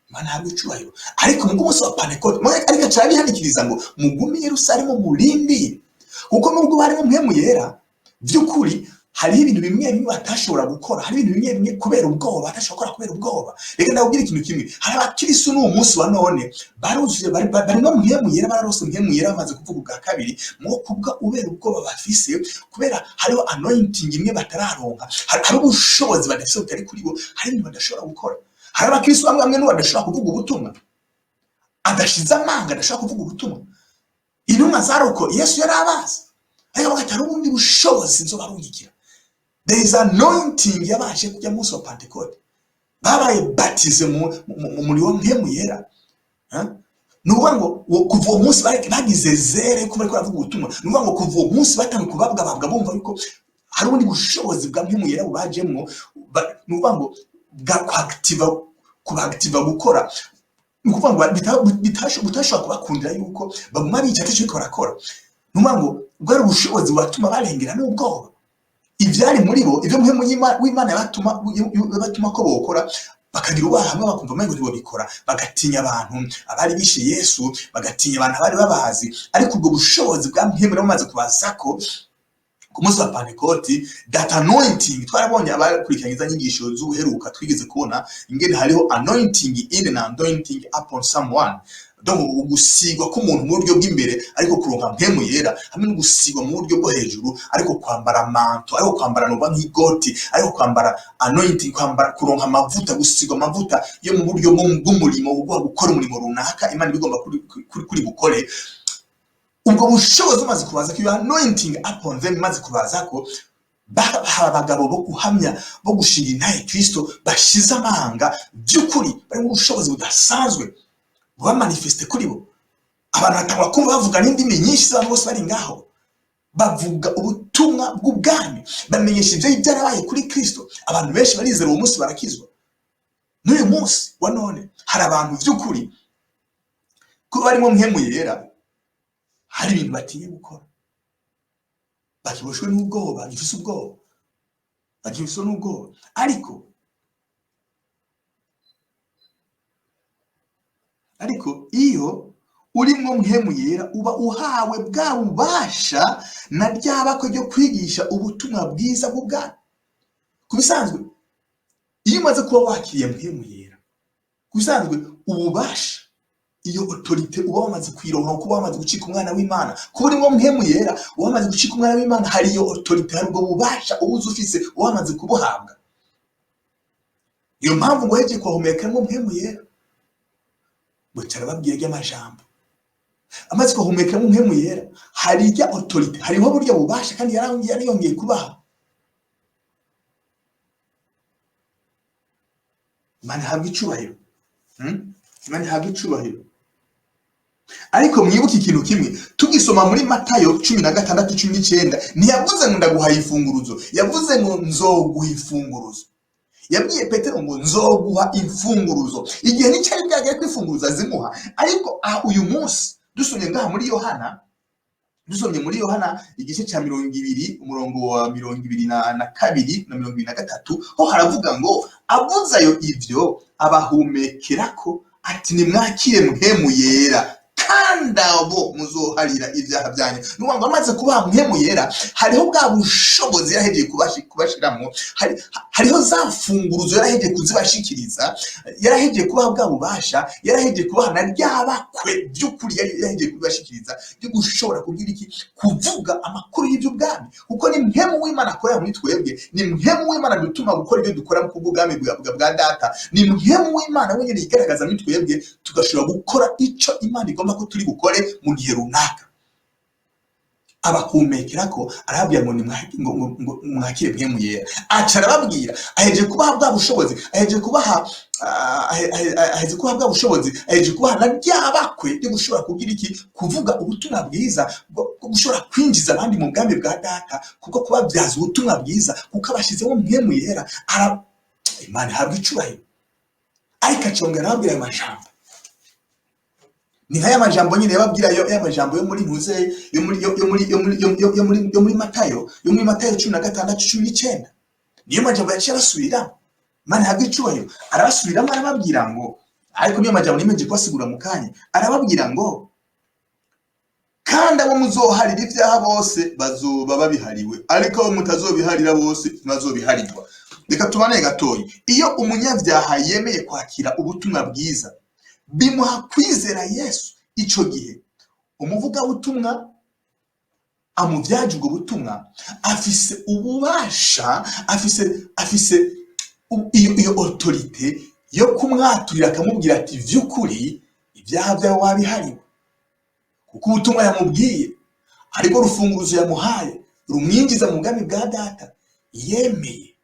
Mana habwe cyubahiro. Ariko mu munsi wa Pentecote ariko cyarabihanikiriza ngo mugume Yerusalemu murindi, kuko nubwo barimo mpwemu yera by'ukuri hari ibintu bimwe batashobora gukora, hari ibintu bimwe kubera ubwoba batashobora kubera ubwoba. Reka ndabwira ikintu kimwe, hari abakristo n'umunsi wa none baruzuye barimo mpwemu yera, bararose mpwemu yera bamaze kuvuga ubwa kabiri, mu kubwa ubera ubwoba bafise kubera hariho anointing imwe batararonka, hari ubushobozi badafise butari kuri bo, hari ibintu badashobora gukora. Hari abakristo bamwe n'ubadashobora kuvuga ubutumwa, adashize amanga adashobora kuvuga ubutumwa. Intumwa zaroko Yesu yarabaza, ariko bagatara ubundi bushobozi nzobarungikira. There is anointing yabaje kujya munsi wa Pentecote. Babaye baptize muri wa mpwemu yera. Nuvuga ngo kuva uwo munsi bagize zere ko bari kuvuga ubutumwa. Nuvuga ngo kuva uwo munsi batanga kubabwa bumva yuko hari ubundi bushobozi bwa mpwemu yera bubajemo. Nuvuga ngo kubaactiva gukora. Nuvuga ngo bitashobora kubakundira yuko baguma bicaye cyo barakora. Nuvuga ngo bwari ubushobozi batuma barengera n'ubwoba. Ivyari muri bo ivyo mpwemu w'Imana batuma ko bokora, bakagira ubaha hamwe bakumva amengo nibo bikora, bagatinya abantu abari bishe Yesu, bagatinya abantu abari babazi. Ariko ubwo bushobozi bwa mpwemu bamaze kubazako ku munsi wa Pentecote, that anointing twarabonye abakurikiraniza inyigisho z'uheruka twigeze kubona ingene hariho anointing in and anointing upon someone. Donc ugusigwa ko umuntu mu buryo bw'imbere ariko kuronka mpwemu yera, hamwe no gusigwa mu buryo bwo hejuru ariko kwambara manto, ariko kwambara no nk'igoti, ariko kwambara anointing, kwambara kuronka amavuta, gusigwa amavuta yo mu buryo bw'umurimo wo gukora umurimo runaka Imana bigomba kuri bukore. Ubwo bushobozi maze kubaza ko anointing upon them maze kubaza ko abagabo bo guhamya bo gushinga intahe Kristo bashize amanga by'ukuri, bari mu bushobozi budasanzwe bamanifeste kuri bo. Abantu batangwa kumva bavuga n'indimi nyinshi z'abantu bose bari ngaho, bavuga ubutumwa bw'ubwami, bamenyesha ibyo byarabaye kuri Kristo. Abantu benshi barizera uwo munsi barakizwa. N'uyu munsi wa none hari abantu by'ukuri ko barimo mpwemu yera, hari ibintu batinye gukora, bakiboshwe n'ubwoba, bagifise n'ubwoba. Ariko iyo urimwo mpemu yera uba uhawe bwa bubasha na rya bakwe ryo kwigisha ubutumwa bwiza bw'ubwami. Ku bisanzwe iyo umaze kuba wakiriye mpemu yera, ku bisanzwe ububasha, iyo autorite uba wamaze kuyironka, kuba wamaze gucika umwana w'Imana, kuba urimwo mpemu yera uba wamaze gucika umwana w'Imana, hari iyo autorite, hari ubwo bubasha ubuze ufise uba wamaze kubuhabwa. Iyo mpamvu ngo heje kwahumekeramo mpemu yera, butara babwiye ry'amajambo, amaze kwahumekeramo mpemu yera, hari irya autorite, hariho burya bubasha kandi yariyongeye kubaha. Imana ihabwa icubahiro, Imana ihabwa icubahiro. Ariko mwibuke ikintu kimwe, tugisoma muri Matayo 16:19, ntiyavuze ngo ndaguha ifunguruzo, yavuze ngo nzoguha ifunguruzo. Yabwiye Petero ngo nzoguha imfunguruzo. Igihe n'icyari byagiye kwifunguruza zimuha. Ariko uyu munsi dusomye ngaha muri Yohana, dusomye muri Yohana igice cya 20 umurongo wa 22 na 23, ho haravuga ngo avuzayo ivyo abahumekerako ati nimwakire mpemu yera kandi abo muzoharira ibyaha byanyu. Nuko ngo amaze kuba mpemu yera, hariho bwa bushobozi yaraheje kubashiramo, hariho za funguruzo yaraheje kuzibashikiriza, yaraheje kuba bwa bubasha, yaraheje kuba na ryabakwe by'ukuri, yaraheje kubashikiriza byo gushobora kugira iki, kuvuga amakuru y'ibyo bwami. Kuko ni mpemu w'Imana akorera muri twebwe, ni mpemu w'Imana dutuma gukora ibyo dukora mu bwami bwa data, ni mpemu w'Imana wenyine yigaragaza muri twebwe tugashobora gukora ico Imana igomba ko turi gukore mu gihe runaka. Abahumekerako arababwira ngo mwakire mpemu yera. Aca arababwira aheje kubaha bwa bushobozi, aheje kubaha bwa bushobozi, aheje kubaha na ryabakwe byo gushobora kugira iki, kuvuga ubutumwa bwiza, bwo gushobora kwinjiza abandi mu bwami bwa data, kuko kubabyaza ubutumwa bwiza, kuko abashizemo mpemu yera. Imana ihabwa icubahiro. Ariko acongera arababwira ayo majambo, ni nk'aya majambo nyine yababwira ya majambo yo muri Ntuze, yo muri Matayo 16:19. Niyo majambo yaciye abasubiramo. Imana ihabwa icubahiro. Arabasubiramo arababwira ngo, ariko niyo majambo nimeje kubasigura mu kanya, arababwira ngo kandi abo muzoharira ibyaha bose bazoba babihariwe, ariko abo mutazobiharira bose ntibazobiharirwa. Reka tubane gatoyi. Iyo umunyabyaha yemeye kwakira ubutumwa bwiza, bimuha kwizera Yesu, ico gihe umuvugabutumwa amuvyaje ubwo butumwa, afise ububasha, afise iyo autorite yo kumwaturira akamubwira ati vy'ukuri ibyaha byawe wabihariwe, kuko ubutumwa yamubwiye ariko rufunguruzo yamuhaye rumwinjiza mu bwami bwa data. Yemeye,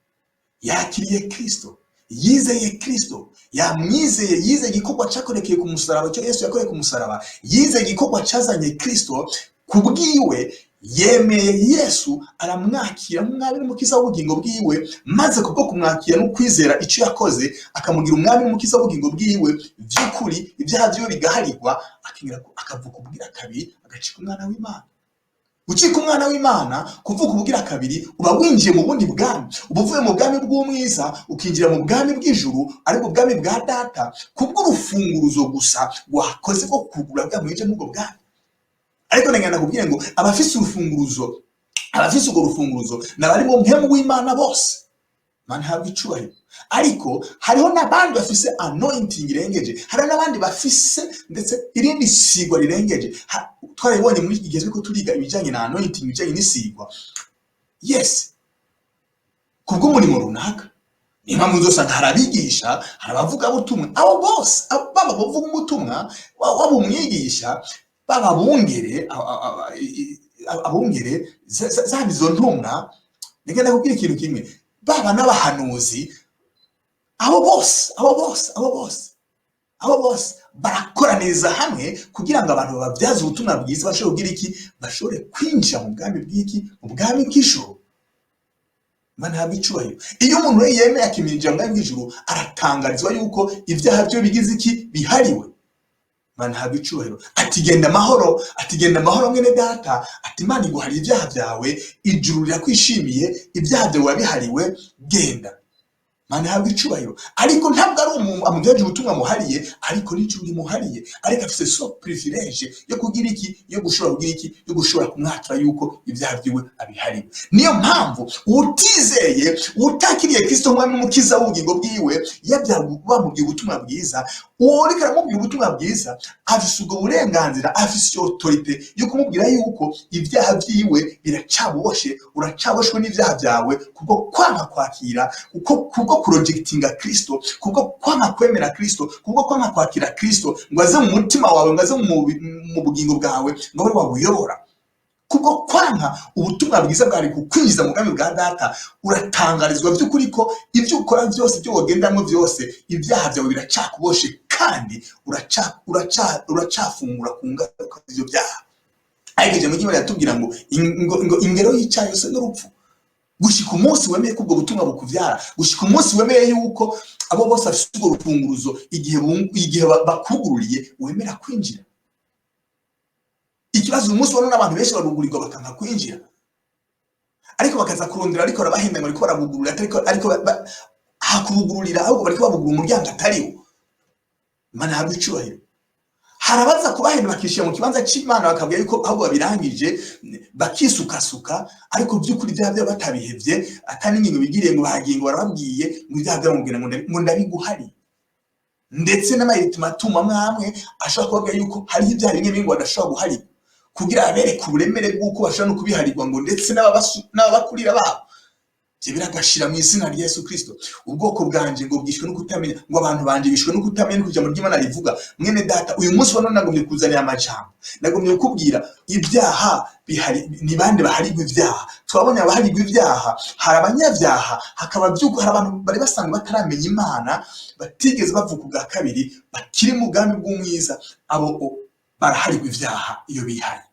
yakiriye Kristo, yizeye Kristo, yamwizeye, yizeye igikorwa cyakorekeye ku musaraba, cyo Yesu yakoreye ku musaraba, yizeye igikorwa cyazanye Kristo kubwiwe, yemeye Yesu, aramwakira nk'umwami n'umukiza w'ubugingo bwiwe, maze kubwo kumwakira no kwizera icyo yakoze, akamugira umwami n'umukiza w'ubugingo bwiwe, by'ukuri ibyaha byiwe bigaharirwa, akavuka ubwira kabiri, agacika umwana w'Imana. Gucika umwana w'Imana, kuvuka ubwira kabiri, uba winjiye mu bundi bwami, uba uvuye mu bwami bw'umwiza ukinjira mu bwami bw'ijuru, ariko ubwami bwa data, kubw'urufunguruzo gusa wakoze ko kugura bwa mwinje n'ubwo bwami. Ariko nengana kubwira ngo abafise urufunguruzo, abafise urwo rufunguruzo n'abari mu mpemu w'Imana bose. Imana ihabwa icubahiro. Ariko hariho n'abandi bafise anointing irengeje, hari n'abandi bafise ndetse irindi sigwa rirengeje. Twarabonye muri iki gihe ko turiga ibijanye na anointing, ibijanye n'isigwa. Yes, kubw'umurimo runaka, ni mpamvu zose harabigisha, harabavuga ubutumwa, abo bose baba bavuga ubutumwa, waba umwigisha, baba bungere, abungere zabizo ntumwa. Nigenda kubwira ikintu kimwe, baba n'abahanuzi, abo bose barakoraniriza hamwe kugira ngo abantu babyaze ubutumwa bwiza, bashobore kugira iki, bashobore kwinjira mu bwami bw'iki, mu bwami bw'ijuru. Imana ihabwa icubahiro. Iyo umuntu yemeye akiminjira mu bwami bw'ijuru, aratangarizwa yuko ibyaha byo bigize iki, bihariwe. Imana ihabwa icubahiro. Ati genda amahoro mwene data, ati Imana iguhariye ibyaha byawe, ijuru rirakwishimiye, ibyaha byawe wabihariwe, genda. Mana habwa icubahiro, ariko ntabwo ari amubyaje ubutumwa muhariye, ariko n'icyo muhariye, ariko afite so privilege yo kugira iki, yo gushobora kugira iki, yo gushobora kumwatira yuko ibyaha byiwe abihariwe. Niyo mpamvu utizeye, utakiriye Kristo nk'umwami n'umukiza w'ubugingo bwiwe, bamubwiye ubutumwa bwiza, uwo ariko aramubwira ubutumwa bwiza afise ubwo burenganzira, afise autorite yo kumubwira yuko ibyaha byiwe biracaboshe, uracaboshwe n'ibyaha byawe kubwo kwanga kwakira, kubwo projectinga Kristo, kubwo kwanga kwemera Kristo, kubwo kwanga kwakira Kristo ngo aze mu mutima wawe, ngo aze mu bugingo bwawe, ngo abe wabuyobora. Kubwo kwanga ubutumwa bwiza bwari kukwinjiza mu bwami bwa Data, uratangarizwa by'ukuri ko ibyo ukora byose, ibyo wogendamo byose, ibyaha byawe biracakuboshe kandi uracafungura ku ngaruka z'ibyo byaha. Ariko ijambo ry'Imana riratubwira ngo ingero y'icyaha yose n'urupfu. Gushika umunsi wemeye ko ubwo butumwa bukuvyara, gushika umunsi wemeye yuko abo bose bafite urwo rufunguruzo, igihe bakugururiye wemera kwinjira. Ikibazo uyu munsi wano abantu benshi barugurirwa bakanga kwinjira, ariko bakaza kurondera, ariko barabahenda ngo ariko barabugurura, ariko hakubugururira ahubwo bariko babugurura umuryango atariwo. Mana habwa icubahiro. Harabaza kubahenda bakishira mu kibanza c'Imana bakabwira yuko ahubwo babirangije bakisukasuka, ariko by'ukuri ibyaha byabo batabihevye, atani ingingo bigiriye ngo bahagiye ngo barababwiye ngo ibyaha byabo ngo ndabiguhari. Ndetse n'amayitima mwamwe ashobora kubabwira yuko hari ibyaha bimwe ngo badashobora guharirwa, kugira abereke uburemere bw'uko bashobora no kubiharirwa, ngo ndetse n'ababakurira babo. Je biragashira mu izina rya Yesu Kristo. Ubwoko bwanje ngo bwishwe no kutamenya, ngo abantu banje bishwe no kutamenya kujya mu ry'Imana rivuga. Mwene data, uyu munsi wano nagomye kuzanira amajambo, nagomye kubwira ibyaha bihari, ni bande baharirwa ibyaha. Twabonye abaharirwa ibyaha, hari abanyabyaha, hakaba byuko hari abantu bari basanzwe bataramenya Imana, batigeze bavuka ubwa kabiri, bakiri mu bwami bw'umwiza, abo baraharirwa ibyaha iyo bihaye.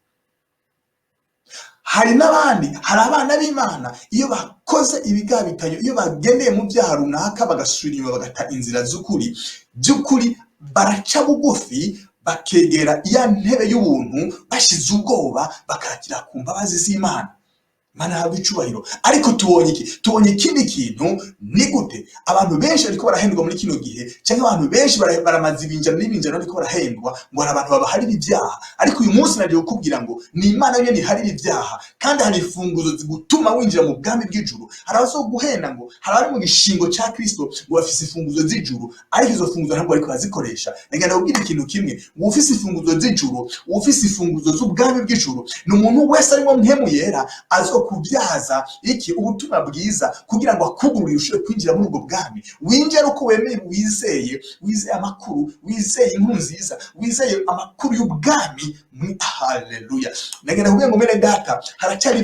Hari n'abandi, hari abana b'Imana, iyo bakoze ibigabitanyo, iyo bagendeye mu byaha runaka bagasubira inyuma bagata inzira z'ukuri, by'ukuri baraca bugufi, bakegera iya ntebe y'ubuntu, bashize ubwoba, bakakira ku mbabazi z'Imana. Mana habwa icubahiro. Ariko tubonye iki? Tubonye ikindi kintu, ni gute abantu benshi bariko barahendwa muri kino gihe, cyangwa abantu benshi baramaze ibinjana n'ibinjana bariko barahendwa ngo hari abantu babaharira ibyaha. Ariko uyu munsi nagiye kukubwira ngo ni Imana nyene iharira ibyaha, kandi hari imfunguzo zigutuma winjira mu bwami bw'ijuru. Hari abazoguhenda ngo hari abari mu gishingo ca Kristo ngo bafise imfunguzo z'ijuru, ariko izo funguzo ntabwo bariko bazikoresha. Nagenda kubwira ikintu kimwe, ngo ufise imfunguzo z'ijuru, ufise imfunguzo z'ubwami bw'ijuru, ni umuntu wese arimo mpemu yera kubyaza iki ubutumwa bwiza kugira ngo akugurure ushobore kwinjira muri ubwo bwami. Winjira uko wemeye, wizeye amakuru, wizeye inkuru nziza, wizeye amakuru y'ubwami. Haleluya. Nagenda kubwira ngo mene data, haracyari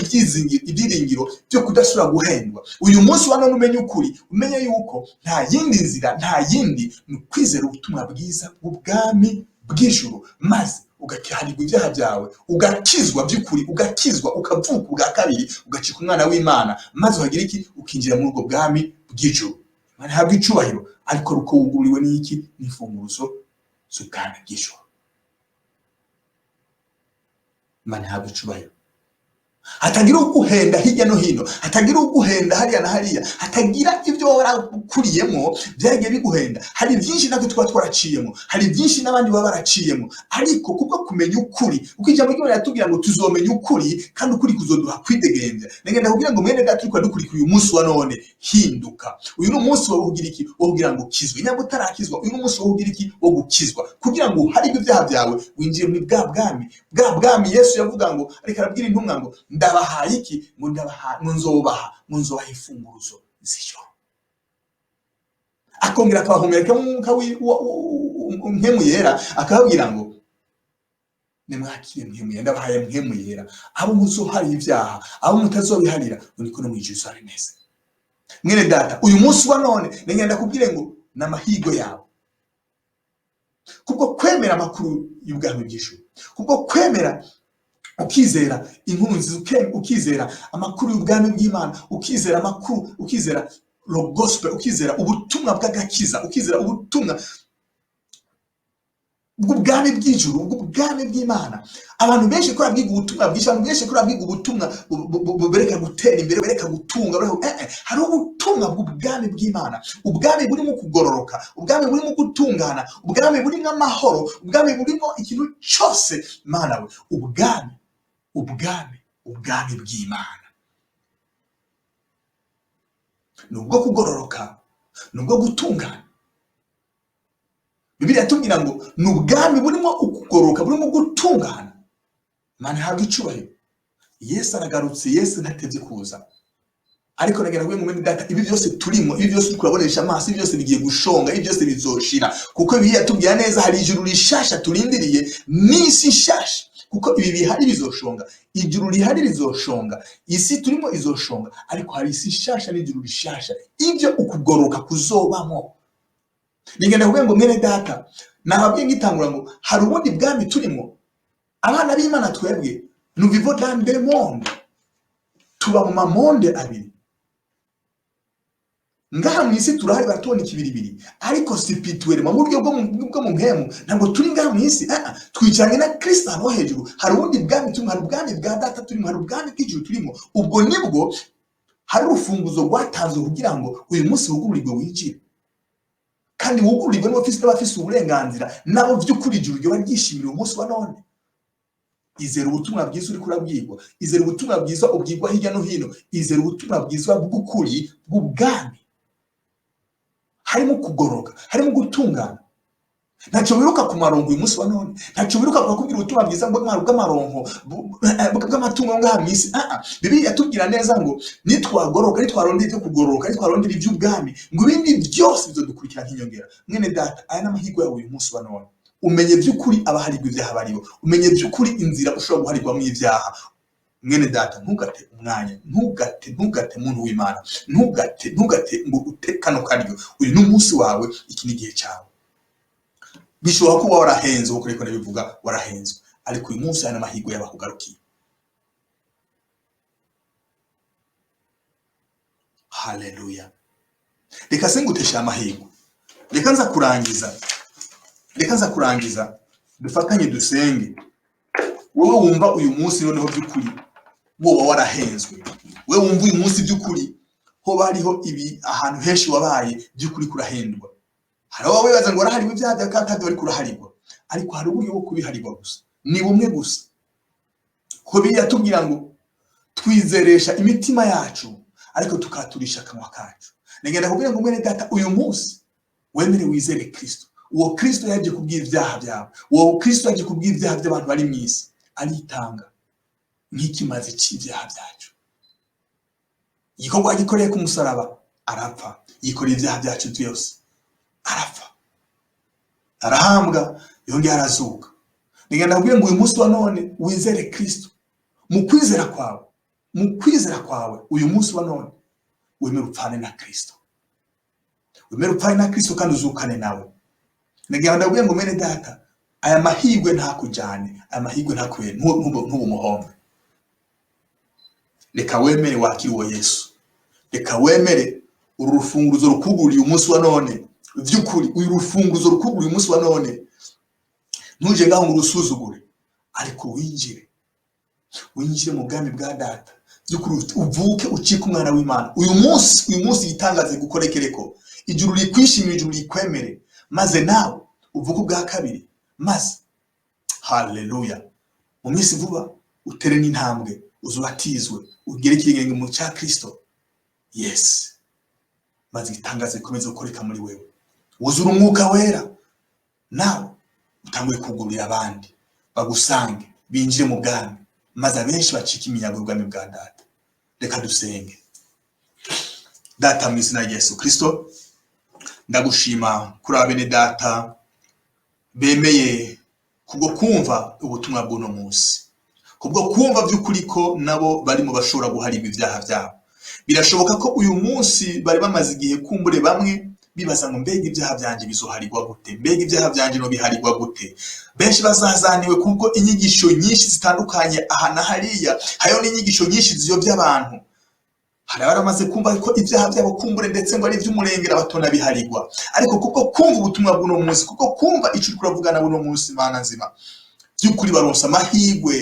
ibyiringiro byo kudashobora guhendwa. Uyu munsi wano umenye ukuri, umenye yuko nta yindi nzira, nta yindi, ni kwizera ubutumwa bwiza bw'ubwami bw'ijuru, maze ugakiharirwa ibyaha byawe, ugakizwa by'ukuri, ugakizwa, ukavuka ubwa kabiri, ugacika umwana w'Imana, maze uhagira iki, ukinjira muri ubwo bwami bw'ijuru. Mana habwa icubahiro. Ariko ruko wuguriwe n'iki? N'imfunguzo z'ubwami bw'ijuru. Mana habwa icubahiro. Hatagira uguhenda hirya no hino, hatagira uguhenda hariya na hariya, hatagira ibyo warakuriyemo byagiye biguhenda. Hari byinshi natwe twa twaraciyemo, hari byinshi n'abandi baba baraciyemo, ariko kubwo kumenya ukuri, uko ijambo ry'Imana yatubwira ngo tuzomenya ukuri, kandi ukuri kuzoduha kwidegembya. Nagenda kubwira ngo mwene data, uriko dukurikira uyu munsi wa none, hinduka. Uyu ni umunsi wo kugira iki? Wo kugira ngo ukizwe. Nyamara utarakizwa, uyu ni umunsi wo kugira iki? Wo gukizwa, kugira ngo uharirwe ibyaha byawe, winjire muri bwa bwami Yesu yavuga ngo, ariko arabwira intumwa ngo ndabahaye iki? Ngo nzobaha imfunguruzo z'ijuru. Akongera akabahumeka mwuka mpemu yera, akababwira ngo nimwakire mpemu yera, ndabahaye mpemu yera, abo muzoharira ibyaha, abo mutazobiharira, niko no mwijuru ari neza. Mwene data, uyu munsi wa none ngenda kubwire ngo n'amahigo yawe, kubwo kwemera amakuru y'ubwami bw'ijuru, kubwo kwemera ukizera inkuru nziza, ukizera amakuru y'ubwami bw'Imana, ukizera amakuru, ukizera lo gospel, ukizera ubutumwa bw'agakiza, ukizera ubutumwa bw'ubwami bw'ijuru, bw'ubwami bw'Imana. Abantu benshi ko babwiga ubutumwa bwinshi, abantu benshi ko babwiga ubutumwa bereka gutera imbere, bereka gutunga, hari ubutumwa bw'ubwami bw'Imana, ubwami burimo kugororoka, ubwami burimo gutungana, ubwami burimo amahoro, ubwami burimo ikintu cyose. Mana we, ubwami bw'Imana nubwo kugororoka, nubwo gutungana. Bibiliya yatubwira ngo ni ubwami burimo ukugororoka, burimo gutungana. Mana habwa icyubahiro. Yesu aragarutse, Yesu ntatevye kuza. Ariko nagera ngo mwene data, ibi byose turimo, ibi byose turabonesha amaso, ibi byose bigiye gushonga, ibi byose bizoshira, kuko Bibiliya yatubwira neza hari ijuru rishasha turindiriye n'isi nshasha. Kuko ibi bihari bizoshonga, ijuru rihari rizoshonga, isi turimo izoshonga, ariko hari isi nshasha n'ijuru rishasha, ibyo ukugoroka kuzobamo. Nigenda kuvuga ngo mwene data, nababwiye ngitangura ngo hari ubundi bwami turimo. Abana b'Imana twebwe, nous vivons dans deux mondes, tuba mu mamonde abiri. Ngaha mu isi turahari batoni kibiribiri, ariko spirituellement mu buryo bwo mu mpemu ntabwo turi ngaha mu isi. Twicaranye na Kristo aho hejuru. Hari ubundi bwami turimo, hari ubwami bwa data turimo, hari ubwami bw'ijuru turimo. Ubwo nibwo hari urufunguzo rwatanzwe kugira ngo uyu munsi wugururirwe winjire, kandi wugururirwe n'abafise uburenganzira nabo by'ukuri ijuru ryo baryishimira umunsi wa none. Izera ubutumwa bwiza uri kurabwirwa, izera ubutumwa bwiza ubwirwa hirya no hino, izera ubutumwa bwiza bw'ukuri bw'ubwami. Harimo kugoroka, harimo gutungana. Ntacyo wiruka ku marongo uyu munsi wa none, ntacyo wiruka kubwira ubutumwa bwiza bw'amarongo bw'amatungo ngaha mu isi. Bibiliya yatubwira neza ngo nitwagoroka, nitwarondera ibyo kugoroka, nitwarondera iby'ubwami, ngo ibindi byose bizodukurikira nk'inyongera. Mwene data, aya n'amahirwe yawe uyu munsi wa none. Umenye by'ukuri abaharirwa ibyaha baribo, umenye by'ukuri inzira ushobora guharirwamo ibyaha. Mwene data, ntugate umwanya, ntugate muntu w'Imana, ntugate ngo utekano karyo. Uyu n'umunsi wawe, iki n'igihe cyawe. Bishobora kuba warahenze, uko reko nabivuga warahenzwe, ariko uyu munsi yana mahirwe yabakugarukiye. Haleluya. Reka singutesha amahirwe, reka nza kurangiza dufatanye dusenge. Wowe wumva uyu munsi noneho by'ukuri wowe warahenzwe, wowe wumva uyu munsi by'ukuri ho bariho ibi ahantu henshi wabaye by'ukuri kurahendwa. Hari wowe wibaza ngo warahariwe ibyaha bya kandi wari kuraharirwa, ariko hari uburyo bwo kubiharirwa gusa, ni bumwe gusa. Ko biyatubwira ngo twizeresha imitima yacu ariko tukaturisha akanwa kacu. Nagenda kubwira ngo mwene data, uyu munsi wemere wizere Kristo. Uwo Kristo yaje kubwira ibyaha byawe, uwo Kristo yaje kubwira ibyaha by'abantu bari mu isi, aritanga nk'ikimazi cy'ibyaha byacu. Igikorwa gikoreye ku musaraba, arapfa, yikoreye ibyaha byacu byose, arapfa, arahambwa, yongera arazuka. Nigenda kubwira ngo uyu munsi wa none wizere Kristo. Mu kwizera kwawe uyu munsi wa none wemere upfane na Kristo, wemere upfane na Kristo kandi uzukane nawe. Nigenda kubwira ngo mwene data, aya mahirwe ntakujyane, aya mahirwe ntakwe ntubumuhombe. Reka wemere wakire uwo Yesu, reka wemere uru rufunguzo rukuguriye umunsi wa none. By'ukuri uyu rufunguzo rukuguriye umunsi wa none, ntuje ngaho ngo urusuzugure, ariko winjire mu bwami bwa data. By'ukuri uvuke ucike umwana w'Imana. Uyu munsi yitangaze gukorekereko, ijuru rikwishimira, ijuru rikwemere, maze nawe uvuke ubwa kabiri, maze haleluya, mu minsi vuba utere n'intambwe, uzubatizwe, ugere ikirenge mu cya Kristo. Yes, maze itangaze komeza gukoreka muri wewe, wuzura umwuka wera, nawe utangwe kugurira abandi bagusange binjire mu bwami, maze abenshi bacika iminyago y'ubwami bwa data. Reka dusenge. Data, mu izina rya Yesu Kristo, ndagushima kuri abene data bemeye kubwo kumva ubutumwa bw'uno munsi, kubwo kumva by'ukuri ko nabo bari mu bashobora guharirwa ibyaha byabo. Birashoboka ko uyu munsi bari bamaze igihe kumbure bamwe bibaza ngo mbega ibyaha byanje bizoharirwa gute, mbega ibyaha byanje no biharirwa gute. Benshi bazazaniwe kubwo inyigisho nyinshi zitandukanye aha na hariya, hayo n'inyigisho nyinshi ziyobya abantu. hari abaramaze kumva ko ibyaha byabo kumbure ndetse ngo ari iby'umurengera batona biharigwa, ariko kuko kumva ubutumwa bw'uno munsi, kuko kumva icyo uri kuravugana buno munsi, Mana nzima, by'ukuri baronsa amahirwe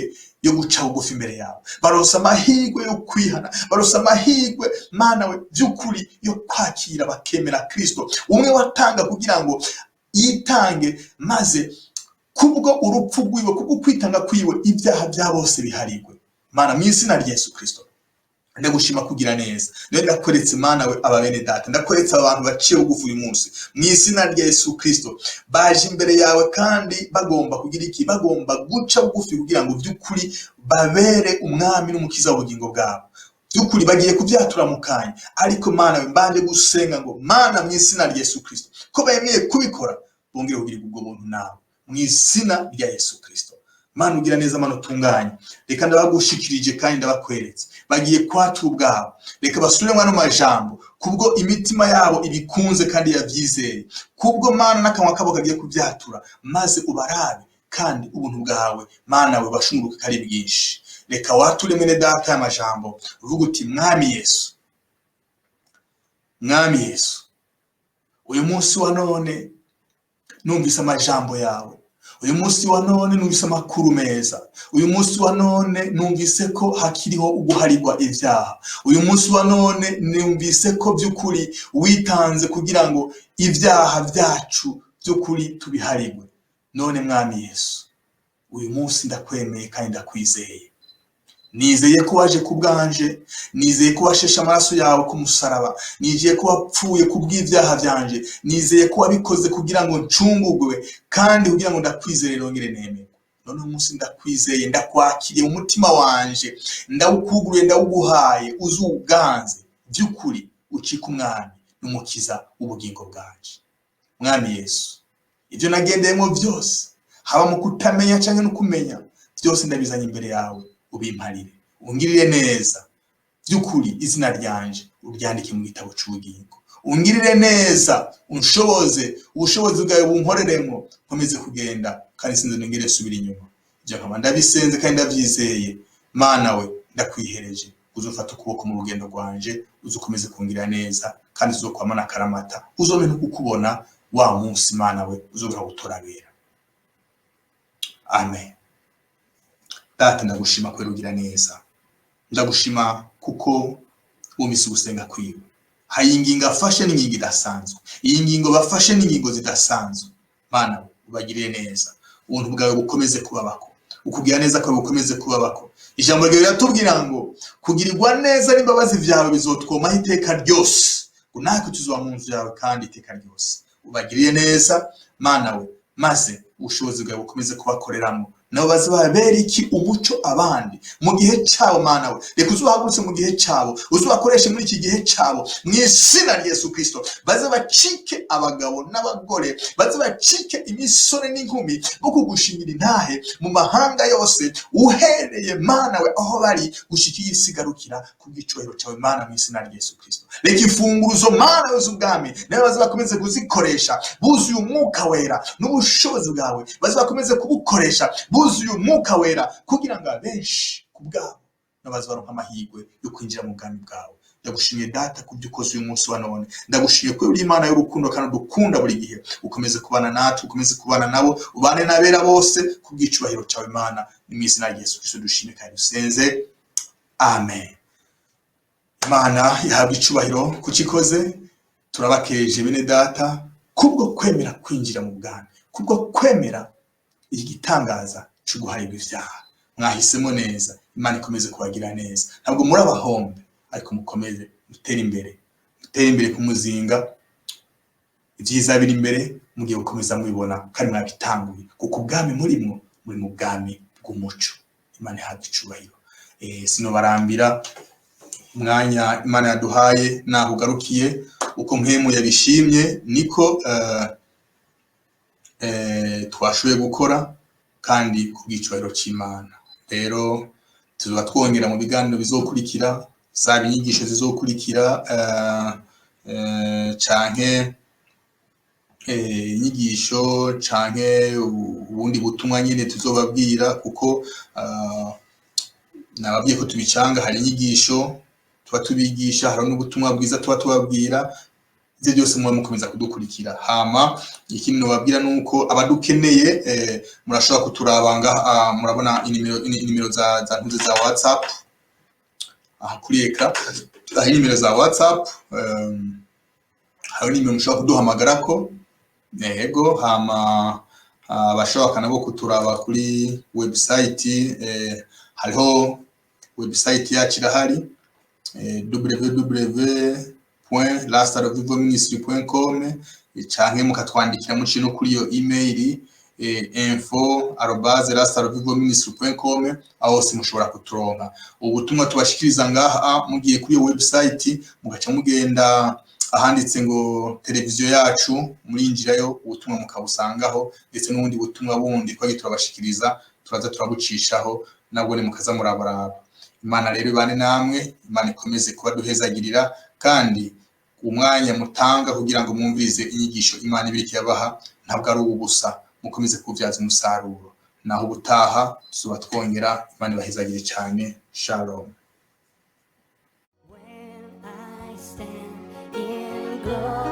yo guca bugufi imbere yawe, baronsa amahirwe yo kwihana, baronsa amahirwe Mana we by'ukuri yo kwakira bakemera Kristo, umwe watanga kugira ngo yitange, maze kubwo urupfu rwiwe, kubwo kwitanga kwiwe, ibyaha bya bose biharigwe. Mana, mu izina rya Yesu Kristo ndagushima kugira neza. Rero ndakweretse Mana we aba bene data, ndakweretse abantu baciye bugufi uyu munsi mu izina rya Yesu Kristo, baje imbere yawe kandi bagomba kugira iki, bagomba guca bugufi kugira ngo by'ukuri babere umwami n'umukiza w'ubugingo bwabo. By'ukuri bagiye kubyatura mu kanya, ariko Mana we mbanje gusenga ngo Mana mu izina rya Yesu Kristo ko bemeye kubikora, bongere kugira ubwo buntu nawe mu izina rya Yesu Kristo. Mana ugira neza, Mana utunganye, reka ndabagushikirije kandi ndabakweretse bagiye kwatura ubwabo, reka basubiremo ano majambo kubwo imitima yabo ibikunze kandi yavyizeye, kubwo Mana n'akanwa kabo kagiye kubyatura, maze ubarabe kandi ubuntu bwawe Mana we bashunguruke kari bwinshi. Reka wature mwene data y'amajambo uvuga uti Mwami Yesu, Mwami Yesu, uyu munsi wa none numvise amajambo yawe, uyu munsi wa none numvise amakuru meza, uyu munsi wa none numvise ko hakiriho uguharigwa ibyaha, uyu munsi wa none numvise ko by'ukuri witanze kugira ngo ibyaha byacu by'ukuri tubiharigwe. None Mwami Yesu, uyu munsi ndakwemeye kandi ndakwizeye, nizeye ko waje kubwanje, nizeye ko washeshe amaraso yawe ku musaraba, nizeye ko wapfuye kubw'ibyaha byanje, nizeye ko wabikoze kugira ngo ncungurwe kandi kugira ngo ndakwizere nongere nemerwe. None umunsi ndakwizeye, ndakwakiriye mu mutima wanje, ndawukuguruye, ndawuguhaye, uzuganze by'ukuri ucika umwami n'umukiza w'ubugingo bwanje. Mwami Yesu, ibyo nagendeyemo byose, haba mu kutamenya cyangwa no kumenya, byose ndabizanye imbere yawe, ubimparire, ungirire neza by'ukuri, izina ryanje uryandike mu gitabo cy'ubugingo, ungirire neza, unshoboze, ubushobozi bwawe bunkoreremo, nkomeze kugenda kandi sinze nongere subira inyuma. Ibyo nkaba ndabisenze kandi ndabyizeye. Mana we ndakwihereje, uzofata ukuboko mu rugendo rwanje, uzukomeze kungirira neza kandi uzokwama n'akaramata, uzome no kukubona wa munsi Mana we uzobora gutorabera. Amen. Data ndagushima kwera ugira neza, ndagushima kuko wumvise gusenga kwiwe. Hari ingingo afashe n'ingingo idasanzwe, iyi ngingo bafashe n'ingingo zidasanzwe. Mana ubagirire neza, ubuntu bwawe bukomeze kubabako, ukugira neza kwawe bukomeze kubabako. Ijambo ryawe riratubwira ngo kugirirwa neza n'imbabazi vyawe bizotwomaho iteka ryose, ngo natwe tuzoba mu nzu yawe kandi iteka ryose. Ubagirire neza Mana we, maze ubushobozi bwawe bukomeze kubakoreramo, nabo bazababera iki umuco abandi mu gihe cyabo. Mana we, reka uzubahagurutse mu gihe cyabo, uzubakoreshe muri iki gihe cyabo mu izina rya Yesu Kristo. Baze bacike abagabo n'abagore, baze bacike imisore n'inkumi bo kugushimira intahe mu mahanga yose, uhereye Mana we aho bari gushika isigarukira ku bw'icyubahiro cyawe Mana, mu izina rya Yesu Kristo. Reka imfunguruzo Mana we z'ubwami nawe baze bakomeze kuzikoresha buzuye umwuka wera n'ubushobozi bwawe, baze bakomeze kubukoresha buzuye umwuka wera kugira ngo abenshi kubwabo nabaze baronka amahirwe yo kwinjira mu bwami bwawe. Ndagushimiye Data kubyo ukoze uyu munsi wa none, ndagushimiye ko uri Imana y'urukundo kandi udukunda buri gihe, ukomeze kubana natwe, ukomeze kubana nabo, ubane n'abera bose kubw'icyubahiro cyawe Mana, mu izina rya Yesu Kristo dushimye kandi dusenze. Amen. Imana yahabwa icyubahiro kukikoze. Turabakeje bene Data kubwo kwemera kwinjira mu bwami, kubwo kwemera igitangaza cyo guharirwa ibyaha. Mwahisemo neza, Imana ikomeze kubagira neza. Ntabwo muri abahombe, ariko mukomeze mutere imbere ku muzinga, ibyiza biri imbere mugiye gukomeza mubibona kandi mwabitanguye, kuko ubwami murimo muri mu bwami bw'umuco. Imana ihabwa icyubahiro. Sinobarambira, umwanya Imana yaduhaye naho ugarukiye, uko mpemu yabishimye niko twashoboye gukora kandi ku bw'icyubahiro cy'Imana. Rero tuzoba twongera mu biganiro bizokurikira, zaba inyigisho zizokurikira canke inyigisho canke ubundi butumwa nyine tuzobabwira, kuko nababwiye ko tubicanga. Hari inyigisho tuba tubigisha, hari n'ubutumwa bwiza tuba tubabwira. Ivyo byose muba mukomeza kudukurikira. Hama ikindi nobabwira nuko abadukeneye murashobora kuturabanga, murabona inimero za ntuze za WhatsApp aha kuri ekra, aho inimero za WhatsApp, hari nimero mushobora kuduhamagarako. Yego, hama abashobora nabo kuturaba kuri website, hariho website yacu irahari, www.lastarovivoministry.com, canke mukatwandikira muciye no kuri iyo email info@lastarovivoministry.com, aho hose mushobora kuturonka. Ubutumwa tubashikiriza ngaha, mugiye kuri iyo website mugaca mugenda ahanditse ngo televiziyo yacu, murinjirayo ubutumwa mukabusangaho, ndetse n'ubundi butumwa bundi twagiye turabashikiriza turaza turabucishaho, nabwo ni mukaza murabaraba. Imana rero ibane namwe, Imana ikomeze kubaduhezagirira, kandi umwanya mutanga kugira ngo mwumvirize inyigisho Imana ibiriki yabaha ntabwo ari ubusa, mukomeze kubyaza umusaruro. Naho ubutaha tuzoba twongera. Imana ibahezagire cyane. Shalom. When I stand in glory.